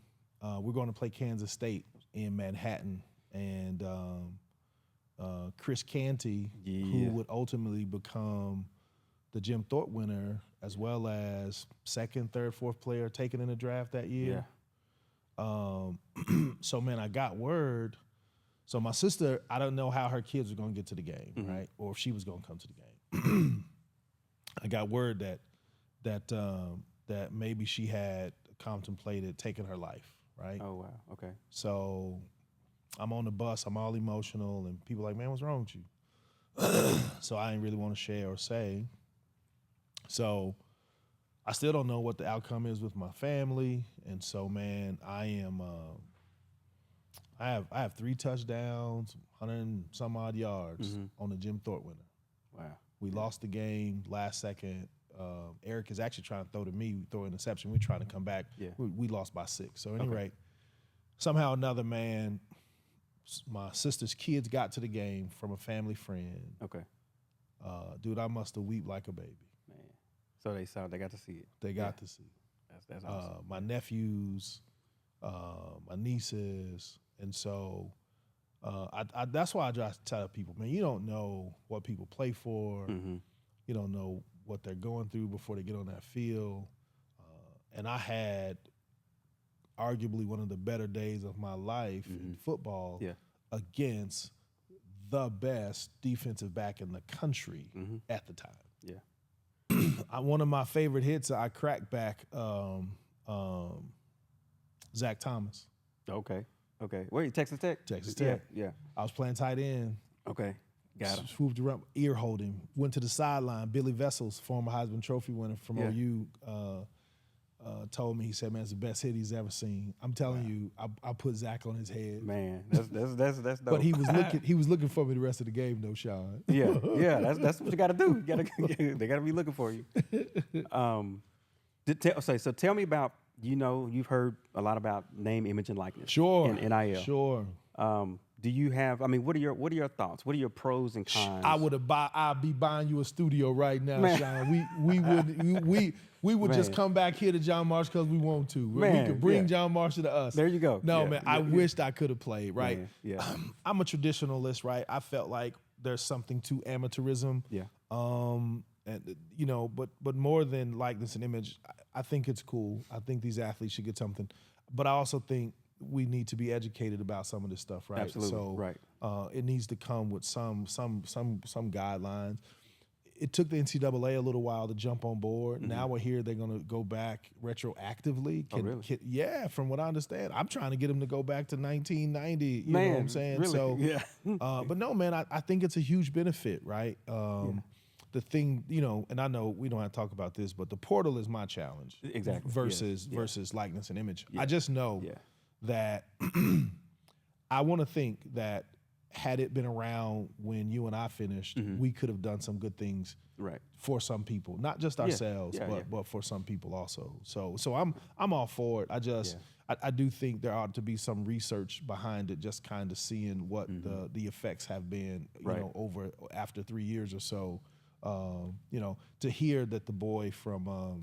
we're going to play Kansas State in Manhattan, and Chris Canty, who would ultimately become the Jim Thorpe winner, as well as second, third, fourth player taken in the draft that year. Yeah. So, man, I got word. So my sister, I don't know how her kids were going to get to the game, right, or if she was going to come to the game. I got word that maybe she had contemplated taking her life, right? Oh, wow. Okay. So I'm on the bus, I'm all emotional, and people are like, man, what's wrong with you? So I didn't really want to share or say. So I still don't know what the outcome is with my family. And so, man, I have 3 touchdowns, 100 and some odd yards on the Jim Thorpe winner. Wow. We lost the game last second. Eric is actually trying to throw to me, throw an interception. We're trying to come back. Yeah. We lost by 6. So anyway, somehow another, man, my sister's kids got to the game from a family friend. Okay. Dude, I must have wept like a baby. Man. So they got to see it. They got to see it. That's awesome. My nephews, my nieces, and so that's why I try to tell people, man, you don't know what people play for. You don't know what they're going through before they get on that field. And I had arguably one of the better days of my life in football against the best defensive back in the country at the time. Yeah. One of my favorite hits, I cracked back Zach Thomas. Okay. Wait, Texas Tech? Texas Tech. Yeah. I was playing tight end. Okay. Got him. Swooped around, ear holding, went to the sideline. Billy Vessels, former Heisman Trophy winner from OU, told me, he said, man, it's the best hit he's ever seen. I'm telling you, I put Zach on his head. Man, that's dope. But he was looking for me the rest of the game, though, Sean. Yeah, that's what you got to do. They got to be looking for you. So tell me about, you've heard a lot about name, image, and likeness. Sure. In NIL. Sure. Do you have? I mean, what are your thoughts? What are your pros and cons? I'd be buying you a studio right now, Man. Sean. We would just come back here to John Marshall because we want to. We could bring John Marshall to us. There you go. No, man, I wished I could have played, right? Yeah. I'm a traditionalist, right? I felt like there's something to amateurism. Yeah. And but more than likeness and image, I think it's cool. I think these athletes should get something. But I also think we need to be educated about some of this stuff, right? Absolutely. So right. It needs to come with some guidelines. It took the NCAA a little while to jump on board. Now we're here. They're going to go back retroactively. Really? From what I understand, I'm trying to get them to go back to 1990. You know what I'm saying? Really? So, yeah. But no, man, I think it's a huge benefit, right? The thing, and I know we don't have to talk about this, but the portal is my challenge. Exactly. Versus likeness and image. I just know that I want to think that had it been around when you and I finished, we could have done some good things for some people, not just ourselves, but for some people also. So I'm all for it. I do think there ought to be some research behind it, just kind of seeing what the effects have been, over after 3 years or so. To hear that the boy from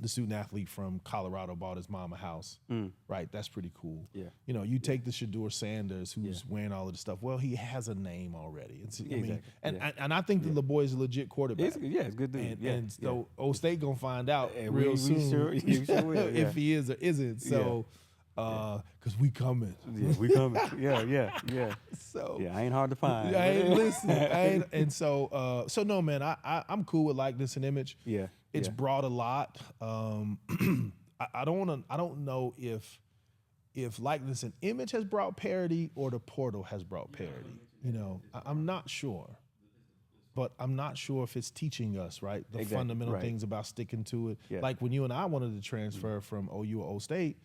the student athlete from Colorado bought his mom a house, right? That's pretty cool. Yeah. You take the Shedeur Sanders who's wearing all of this stuff. Well, he has a name already. And I think that the boy's a legit quarterback. It's good dude. And so Old State gonna find out real soon you sure will, if he is or isn't. So, because we coming. Yeah, we coming. Yeah. So I ain't hard to find. And so no, man, I'm cool with likeness and image. Yeah. It's brought a lot. I don't know if likeness and image has brought parity or the portal has brought parity. I'm not sure. But I'm not sure if it's teaching us, right, the fundamental things about sticking to it. Yeah. Like when you and I wanted to transfer from OU or O State,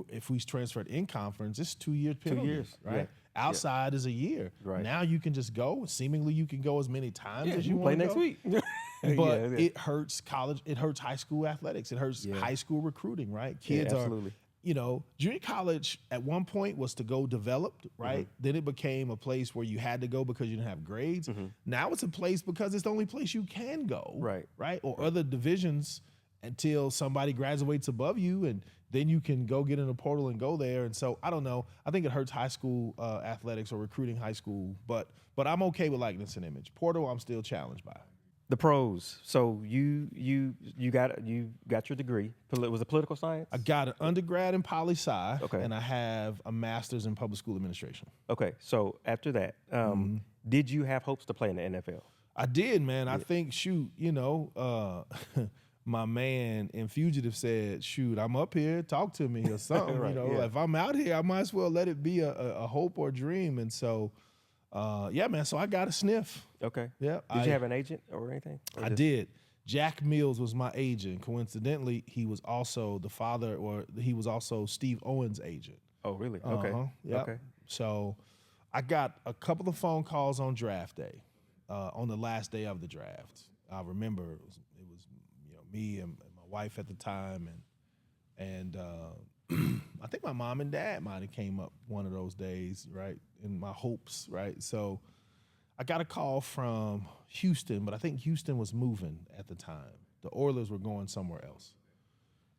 if we transferred in conference, it's 2 years penalty. 2 years, right? Yeah. Outside is a year. Right. Now you can just go. Seemingly you can go as many times as you want to play next week. But it hurts college. It hurts high school athletics. It hurts high school recruiting, right? Kids are. Junior college at one point was to go developed, right? Then it became a place where you had to go because you didn't have grades. Now it's a place because it's the only place you can go, right? Or other divisions until somebody graduates above you, and then you can go get in a portal and go there. And so I don't know. I think it hurts high school athletics or recruiting high school, but I'm okay with likeness and image. Portal, I'm still challenged by. The pros. So you got your degree. Was it political science? I got an undergrad in poli-sci, okay, and I have a master's in public school administration. Okay, so after that, did you have hopes to play in the NFL? I did, man. I think, my man in Fugitive said, shoot, I'm up here, talk to me or something. If I'm out here, I might as well let it be a hope or dream. And so, man, so I got a sniff. Okay. Yeah. Did you have an agent or anything? I did. Jack Mills was my agent. Coincidentally, he was also he was also Steve Owens' agent. Oh, really? Okay. Yeah. Okay. So I got a couple of phone calls on draft day, on the last day of the draft. I remember it was me and my wife at the time, and I think my mom and dad might have came up one of those days, right, in my hopes, right? So I got a call from Houston, but I think Houston was moving at the time. The Oilers were going somewhere else.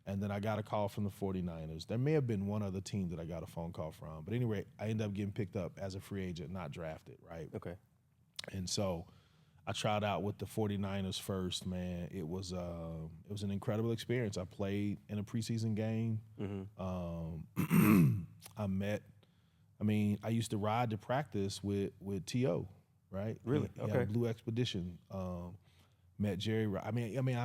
And then I got a call from the 49ers. There may have been one other team that I got a phone call from. But anyway, I ended up getting picked up as a free agent, not drafted, right? Okay. And so I tried out with the 49ers first, man. It was an incredible experience. I played in a preseason game. I used to ride to practice with T.O., right? Really? Okay. Blue Expedition. Met Jerry.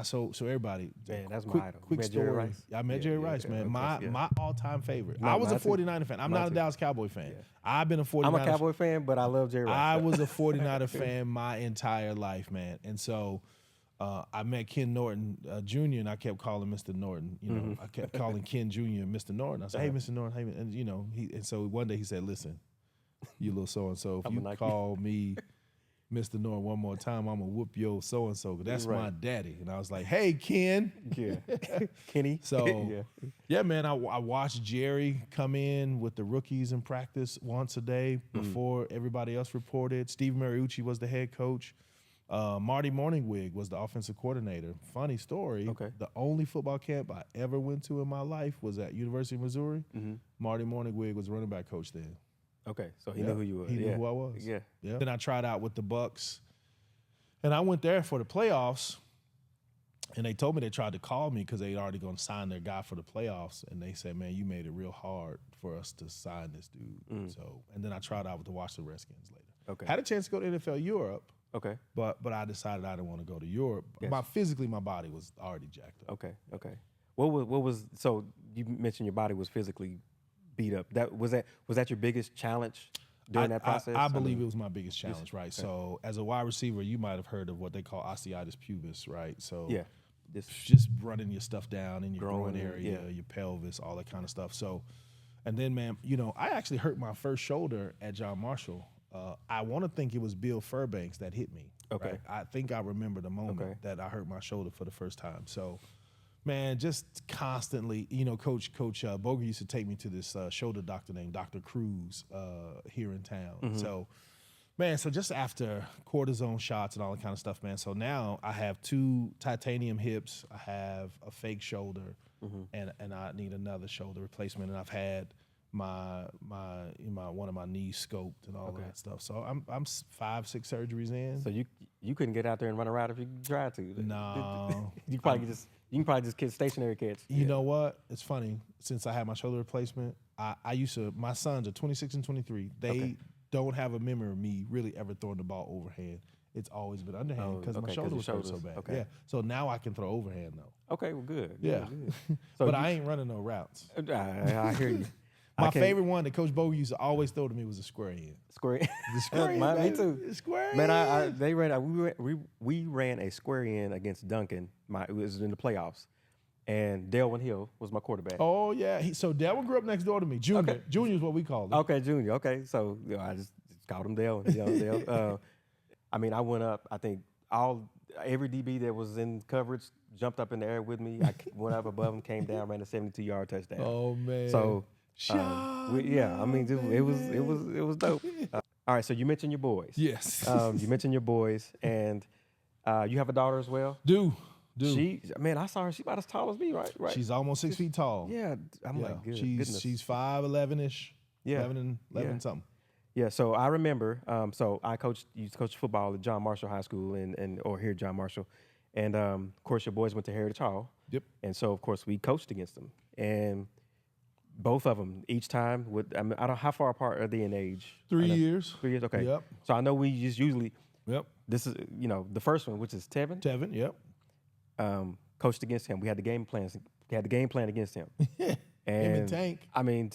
So everybody. Man, that's quick, my idol. Quick story. Jerry Rice? I met Jerry Rice, man. My all-time favorite. No, I was a 49er fan. I'm not a Dallas Cowboy fan. Yeah. I've been a 49er. I'm a Cowboy fan, but I love Jerry Rice. I was a 49er fan my entire life, man. And so I met Ken Norton Jr. and I kept calling Mr. Norton. I kept calling Ken Jr. Mr. Norton. I said, "Hey, Mr. Norton, hey," and so one day he said, "Listen, you little so and so, if you call me Mr. Norm, one more time, I'm gonna whoop your so and so. That's Right. my daddy. And I was like, hey, Ken. Yeah. Kenny. So yeah, man, I watched Jerry come in with the rookies in practice once a day before everybody else reported. Steve Mariucci was the head coach. Marty Morningwig was the offensive coordinator. Funny story. Okay. The only football camp I ever went to in my life was at University of Missouri. Marty Morningwig was running back coach then. Okay, so he knew who you were. He knew who I was. Yeah. Then I tried out with the Bucks, and I went there for the playoffs. And they told me they tried to call me because they'd already going to sign their guy for the playoffs. And they said, man, you made it real hard for us to sign this dude. So, and then I tried out with the Washington Redskins later. Okay. Had a chance to go to NFL Europe, Okay. but I decided I didn't want to go to Europe. Yes. Physically, my body was already jacked up. Okay. What was so you mentioned your body was physically beat up. Was that your biggest challenge during that process? I believe it was my biggest challenge, right? Okay. So as a wide receiver, you might have heard of what they call osteitis pubis, right? So yeah. Just running your stuff down in your groin area, your pelvis, all that kind of stuff. So, and then, man, I actually hurt my first shoulder at John Marshall. I want to think it was Bill Fairbanks that hit me. Okay. Right? I think I remember the moment that I hurt my shoulder for the first time. So, man, just constantly, Coach Boger used to take me to this shoulder doctor named Dr. Cruz here in town. So, man, so just after cortisone shots and all that kind of stuff, man, so now I have 2 titanium hips, I have a fake shoulder, and I need another shoulder replacement, and I've had my one of my knees scoped and all of that stuff. So I'm 5-6 surgeries in. So you couldn't get out there and run around if you tried to. No. You can probably just catch stationary catch. You know what? It's funny. Since I had my shoulder replacement, I used to. My sons are 26 and 23. They don't have a memory of me really ever throwing the ball overhand. It's always been underhand because my shoulder was hurt so bad. Okay. Yeah. So now I can throw overhand though. Okay, well, good. Yeah. Good. So but I ain't running no routes. I hear you. My favorite one that Coach Bogue used to always throw to me was a square end. Square. The square end, me too. The square end. Man, we ran a square end against Duncan. It was in the playoffs, and Delwyn Hill was my quarterback. Oh yeah. So Delwyn grew up next door to me. Junior. Okay. Junior is what we called him. Okay, Junior. Okay, so I just called him Delwyn. I mean, I went up. I think every DB that was in coverage jumped up in the air with me. I went up above him, came down, ran a 72-yard touchdown. Oh man. So. It was dope. All right, so you mentioned your boys. Yes. You mentioned your boys, and you have a daughter as well. Do. I saw her. She's about as tall as me, right? She's almost 6 feet tall. Yeah, I'm like, goodness. She's 5'11"-ish. Yeah, 11 something. Yeah. So I remember. So I used to coach football at John Marshall High School or here at John Marshall, and of course your boys went to Heritage Hall. Yep. And so of course we coached against them, and both of them each time I don't know how far apart are they in age? 3 years. 3 years. Okay. Yep. So I know we just usually. Yep. This is the first one, which is Tevin. Tevin. Yep. Coached against him. We had the game plans. We had the game plan against him. Him and Tank. I mean,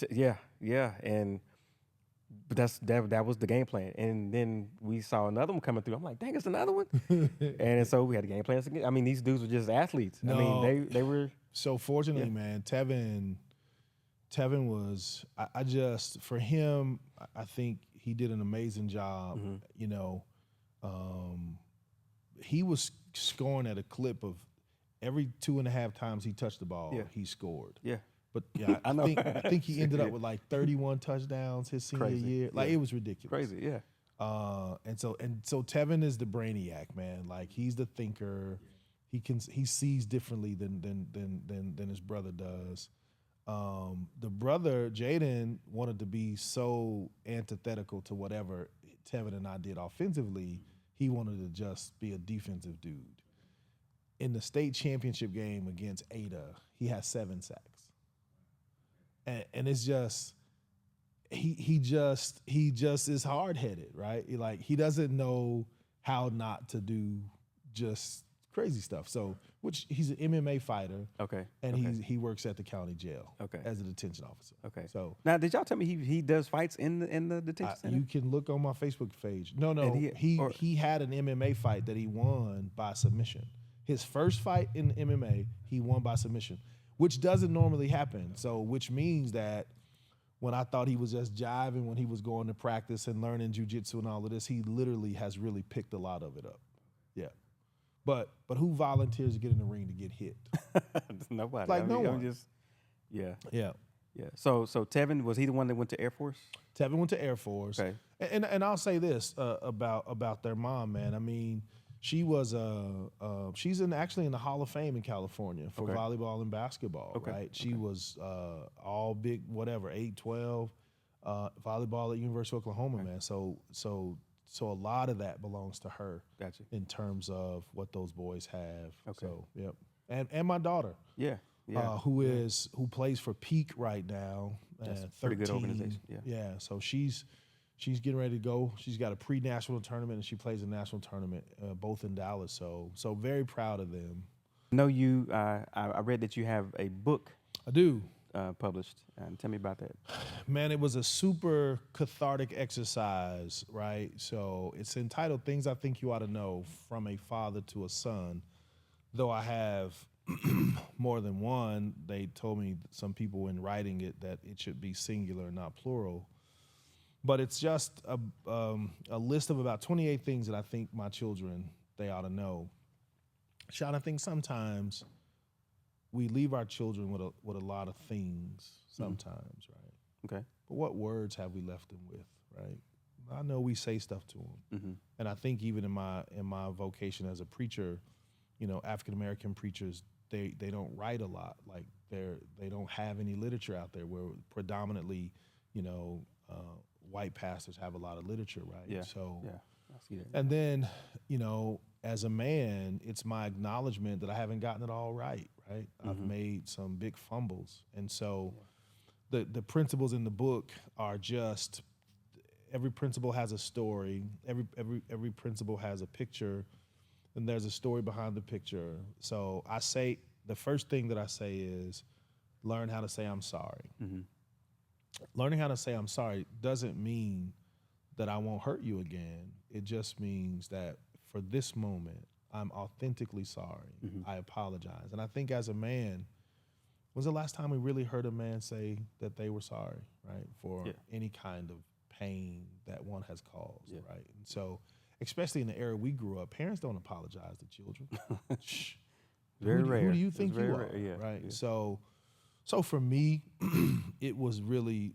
but that was the game plan. And then we saw another one coming through. I'm like, dang, it's another one. And so we had the game plans again. I mean, these dudes were just athletes. No. I mean, they were. So fortunately, man, Tevin was. I just for him, I think he did an amazing job. He was scoring at a clip of every 2.5 times he touched the ball, he scored. Yeah. But yeah, I know. I think he ended up with like 31 touchdowns his senior year. Like it was ridiculous. Crazy, yeah. And so Tevin is the brainiac, man. Like he's the thinker. He sees differently than his brother does. The brother Jaden wanted to be so antithetical to whatever Tevin and I did offensively. He wanted to just be a defensive dude. In the state championship game against Ada, he has 7 sacks. And it's just he just is hard-headed, right? He doesn't know how not to do just crazy stuff. So, which he's an MMA fighter. Okay. And he works at the county jail. Okay. As a detention officer. Okay. So now, did y'all tell me he does fights in the detention center? You can look on my Facebook page. No, he had an MMA fight that he won by submission. His first fight in MMA, he won by submission, which doesn't normally happen. So, which means that when I thought he was just jiving when he was going to practice and learning jujitsu and all of this, he literally has really picked a lot of it up. Yeah. But who volunteers to get in the ring to get hit? Nobody. Like no one. I'm just, yeah. Yeah. Yeah. So Tevin, was he the one that went to Air Force? Tevin went to Air Force. Okay. And I'll say this about their mom, man. I mean, she was she's actually in the Hall of Fame in California for volleyball and basketball, right? She was all big, whatever, 8-12 volleyball at University of Oklahoma, man. So a lot of that belongs to her. Gotcha. In terms of what those boys have. Okay. So yep. And my daughter. Yeah. Yeah. Who plays for Peak right now. That's a 13. pretty good organization. Yeah. Yeah. So she's getting ready to go. She's got a pre-national tournament and she plays a national tournament, both in Dallas. So very proud of them. I know you. I read that you have a book. I do. Published. Tell me about that. Man, it was a super cathartic exercise, right? So it's entitled "Things I Think You Ought to Know: From a Father to a Son." Though I have more than one, they told me, some people in writing it, that it should be singular, not plural. But it's just a list of about 28 things that I think my children, they ought to know. Sean, I think sometimes we leave our children with a lot of things sometimes, right? Okay. But what words have we left them with, right? I know we say stuff to them. And I think even in my vocation as a preacher, African American preachers, they don't write a lot. Like they don't have any literature out there, where predominantly, white pastors have a lot of literature, right? Yeah. So yeah, I see that. And then, as a man, it's my acknowledgement that I haven't gotten it all right? I've made some big fumbles. And so the principles in the book are just, every principle has a story. Every principle has a picture, and there's a story behind the picture. So I say, the first thing that I say is, learn how to say I'm sorry. Learning how to say I'm sorry doesn't mean that I won't hurt you again. It just means that for this moment, I'm authentically sorry. I apologize. And I think as a man, when's the last time we really heard a man say that they were sorry, right? For any kind of pain that one has caused, right? And so, especially in the era we grew up, parents don't apologize to children. Very rare. Who do you think you are, rare, right? Yeah. So for me, it was really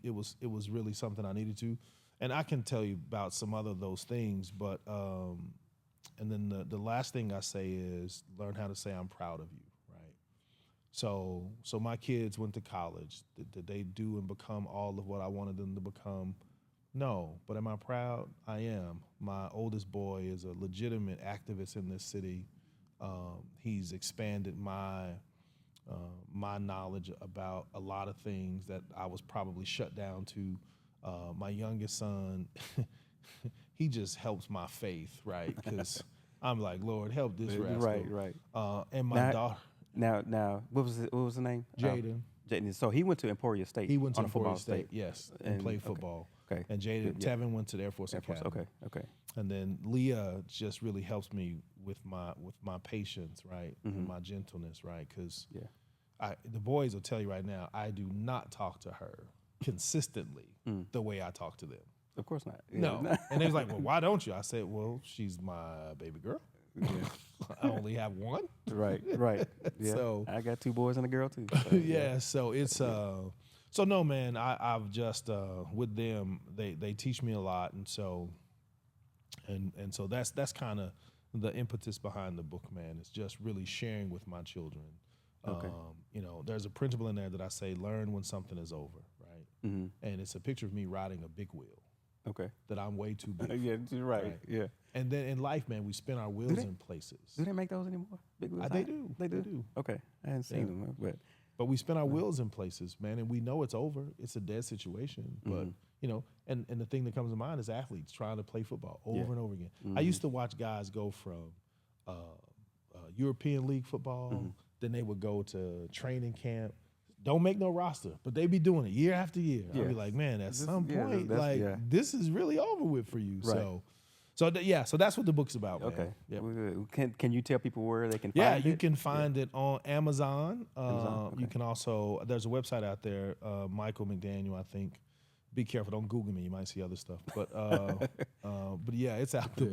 something I needed to. And I can tell you about some other of those things, but and then the last thing I say is, learn how to say I'm proud of you, right? So my kids went to college. Did they do and become all of what I wanted them to become? No. But am I proud? I am. My oldest boy is a legitimate activist in this city. He's expanded my knowledge about a lot of things that I was probably shut down to. My youngest son, he just helps my faith, right? Because I'm like, Lord, help this rascal. Right. And my daughter. Now, what was the name? Jaden. Jaden. So he went to Emporia State. He went to on a Emporia football State, yes, and played football. Okay. And Jaden, Tevin went to the Air Force Academy. Okay. And then Leah just really helps me with my patience, right, and my gentleness, right? Because the boys will tell you right now, I do not talk to her consistently the way I talk to them. Of course not. No. And they was like, well, why don't you? I said, well, she's my baby girl. I only have one. Right. Yeah. So I got 2 boys and a girl too. So, so it's so no, man, I've just with them, they teach me a lot, and so that's kind of the impetus behind the book, man. It's just really sharing with my children. Okay. There's a principle in there that I say, learn when something is over, right? And it's a picture of me riding a big wheel. Okay. That I'm way too big. Yeah, you're right. Yeah. And then in life, man, we spin our wheels in places. Do they make those anymore? Big wheels? They do. They do. Okay. I haven't seen them, but we spin our wheels in places, man, and we know it's over. It's a dead situation. But and the thing that comes to mind is athletes trying to play football over and over again. I used to watch guys go from European League football, then they would go to training camp. Don't make no roster, but they be doing it year after year. I'd be like, man, at some point, this is really over with for you. Right. So that's what the book's about, man. Okay. Yep. Can you tell people where they can find it? Yeah, you can find it on Amazon. Okay. You can also, there's a website out there, Michael McDaniel, I think. Be careful, don't Google me. You might see other stuff. But yeah, it's out there.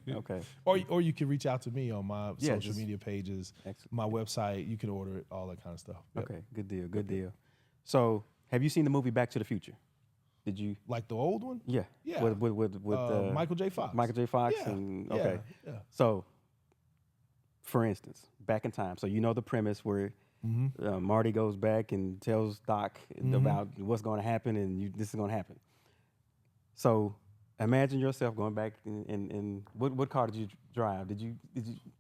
Okay. Or you can reach out to me on my social media pages, excellent. my website. You can order it, all that kind of stuff. Yep. Okay, good deal. So, have you seen the movie Back to the Future? Did you? Like the old one? Yeah. Yeah. With Michael J. Fox. Michael J. Fox. Yeah. And okay. Yeah. So, for instance, back in time. So you know the premise where Marty goes back and tells Doc about what's going to happen, and this is going to happen. So imagine yourself going back and what car did you drive? Did you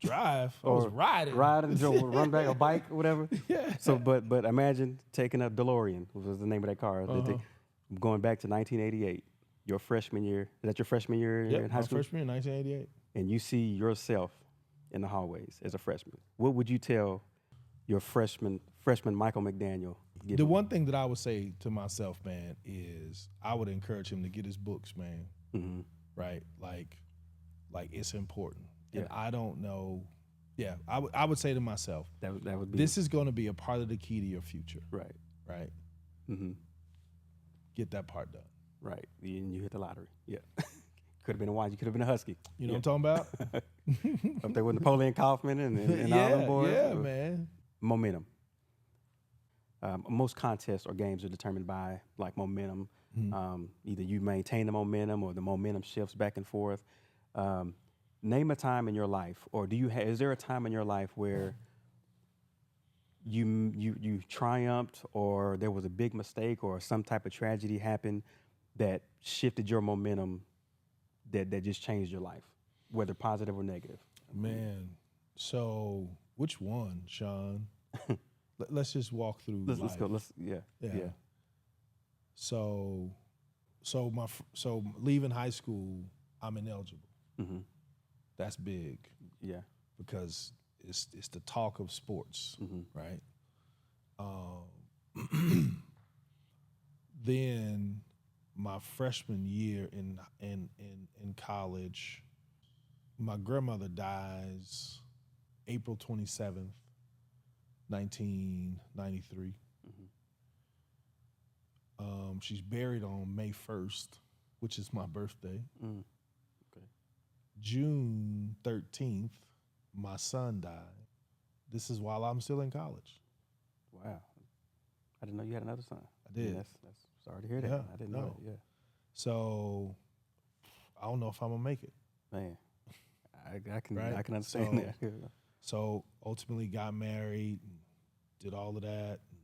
drive? I was riding. Run back a bike or whatever. Yeah. So but imagine taking a DeLorean, which was the name of that car. Going back to 1988, your freshman year. Is that your freshman year in high school? Freshman year, 1988. And you see yourself in the hallways as a freshman. What would you tell your freshman Michael McDaniel? The one thing that I would say to myself, man, is I would encourage him to get his books, man. Mm-hmm. Right? Like it's important. Yeah. And I don't know. Yeah, I would say to myself, that would be this is going to be a part of the key to your future. right. Right? Mm-hmm. Get that part done. Right. And you hit the lottery. Yeah. Could have been a watch. You could have been a Husky. You know what I'm talking about? Up there with Napoleon Kaufman and all them boys. Yeah, man. Momentum. Most contests or games are determined by like momentum. Either you maintain the momentum or the momentum shifts back and forth. Name a time in your life, or is there a time in your life where you triumphed, or there was a big mistake, or some type of tragedy happened that shifted your momentum, that just changed your life, whether positive or negative? Man, so which one, Sean? Let's just walk through. Let's go. Yeah. So leaving high school, I'm ineligible. Mm-hmm. That's big. Yeah. Because it's the talk of sports, right? Then my freshman year in college, my grandmother dies April 27th, 1993. She's buried on May 1st, which is my birthday. Okay. June 13th, my son died. This is while I'm still in college. Wow. I didn't know you had another son. I did. That's sorry to hear that. Yeah, I didn't know that. Yeah. So I don't know if I'm gonna make it. Man, I can Right? I can understand that. So ultimately got married, and did all of that, and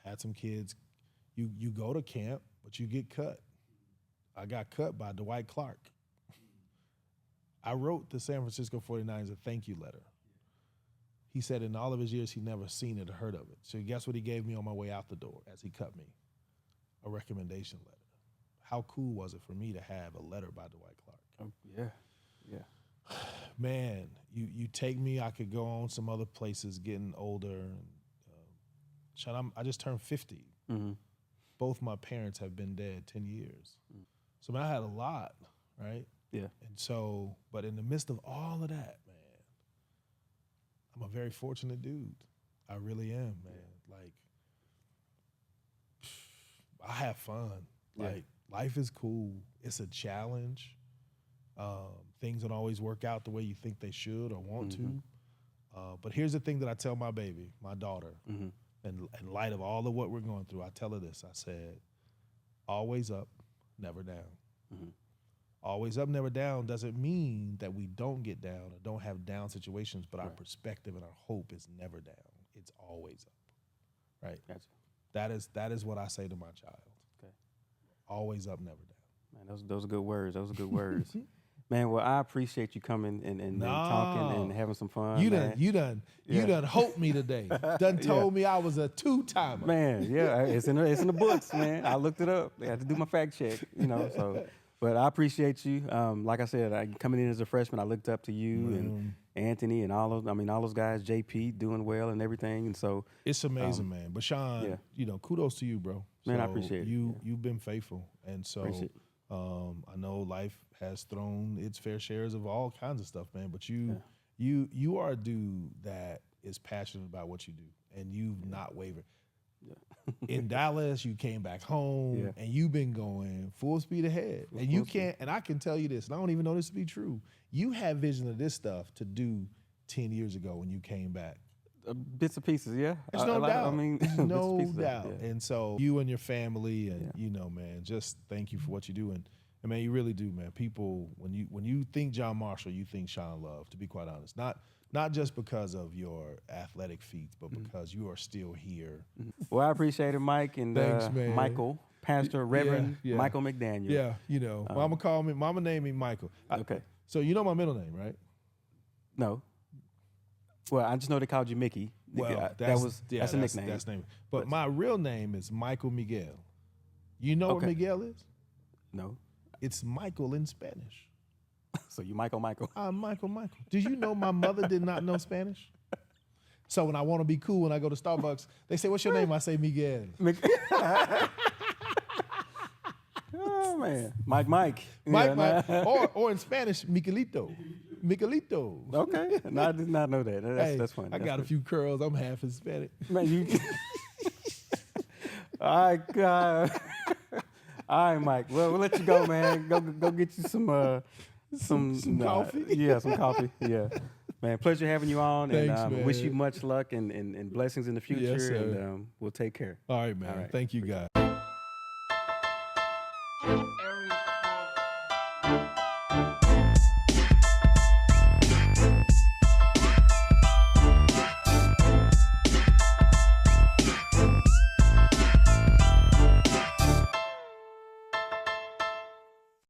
had some kids. You go to camp, but you get cut. I got cut by Dwight Clark. I wrote the San Francisco 49ers a thank you letter. He said in all of his years he never seen it or heard of it. So guess what he gave me on my way out the door as he cut me? A recommendation letter. How cool was it for me to have a letter by Dwight Clark? Oh, yeah. Man, you take me, I could go on some other places getting older. And, Sean, I just turned 50. Mm-hmm. Both my parents have been dead 10 years. So I had a lot, right? Yeah. And so, but in the midst of all of that, man, I'm a very fortunate dude. I really am, man. Like, I have fun. Yeah. Like, life is cool. It's a challenge. Things don't always work out the way you think they should or want to. But here's the thing that I tell my baby, my daughter, in light of all of what we're going through, I tell her this. I said, always up, never down. Always up, never down doesn't mean that we don't get down or don't have down situations, but our perspective and our hope is never down. It's always up, right? Gotcha. That is what I say to my child. Okay. Always up, never down. Man, those are good words. Those are good words. Man, well, I appreciate you coming and talking and having some fun. You man. done hope me today. Done told me I was a two-timer. Man, yeah, it's in the books, man. I looked it up. I had to do my fact check, so. But I appreciate you. Like I said, coming in as a freshman, I looked up to you and Anthony and all those guys, JP doing well and everything. And so it's amazing, man. But Sean, kudos to you, bro. Man, I appreciate it. You've been faithful. And so I know life has thrown its fair shares of all kinds of stuff, man. But you are a dude that is passionate about what you do, and you've not wavered. In Dallas, you came back home, and you've been going full speed ahead. And you can't, and I can tell you this, and I don't even know this to be true. You had vision of this stuff to do 10 years ago when you came back. Bits and pieces, yeah. There's no doubt. I mean, There's bits no and pieces, doubt. yeah. And so you and your family, and you know, man, just thank you for what you do. And man, you really do, man. People, when you think John Marshall, you think Sean Love. To be quite honest, not just because of your athletic feats, but because you are still here. Well, I appreciate it, Mike, and Thanks, man. Michael, Pastor Reverend Michael McDaniel. Yeah, you know, Mama named me Michael. Okay. So you know my middle name, right? No. Well, I just know they called you Mickey. Well, that's a nickname. That's name. But my real name is Michael Miguel. You know what Miguel is? No. It's Michael in Spanish. So you Michael. I'm Michael. Did you know my mother did not know Spanish? So when I want to be cool, when I go to Starbucks, they say, "What's your name?" I say Miguel. Oh man, Mike. Mike. Or in Spanish, Miguelito. Okay, no, I did not know that. That's funny. I got a few curls. I'm half Hispanic. Man, you. All right, God. All right, Mike. Well, we'll let you go, man. Go get you some coffee. Yeah, some coffee. Yeah, man. Pleasure having you on, Thanks, and man. wish you much luck and blessings in the future. Yes, sir. And we'll take care. All right, man. All right. Thank you, guys.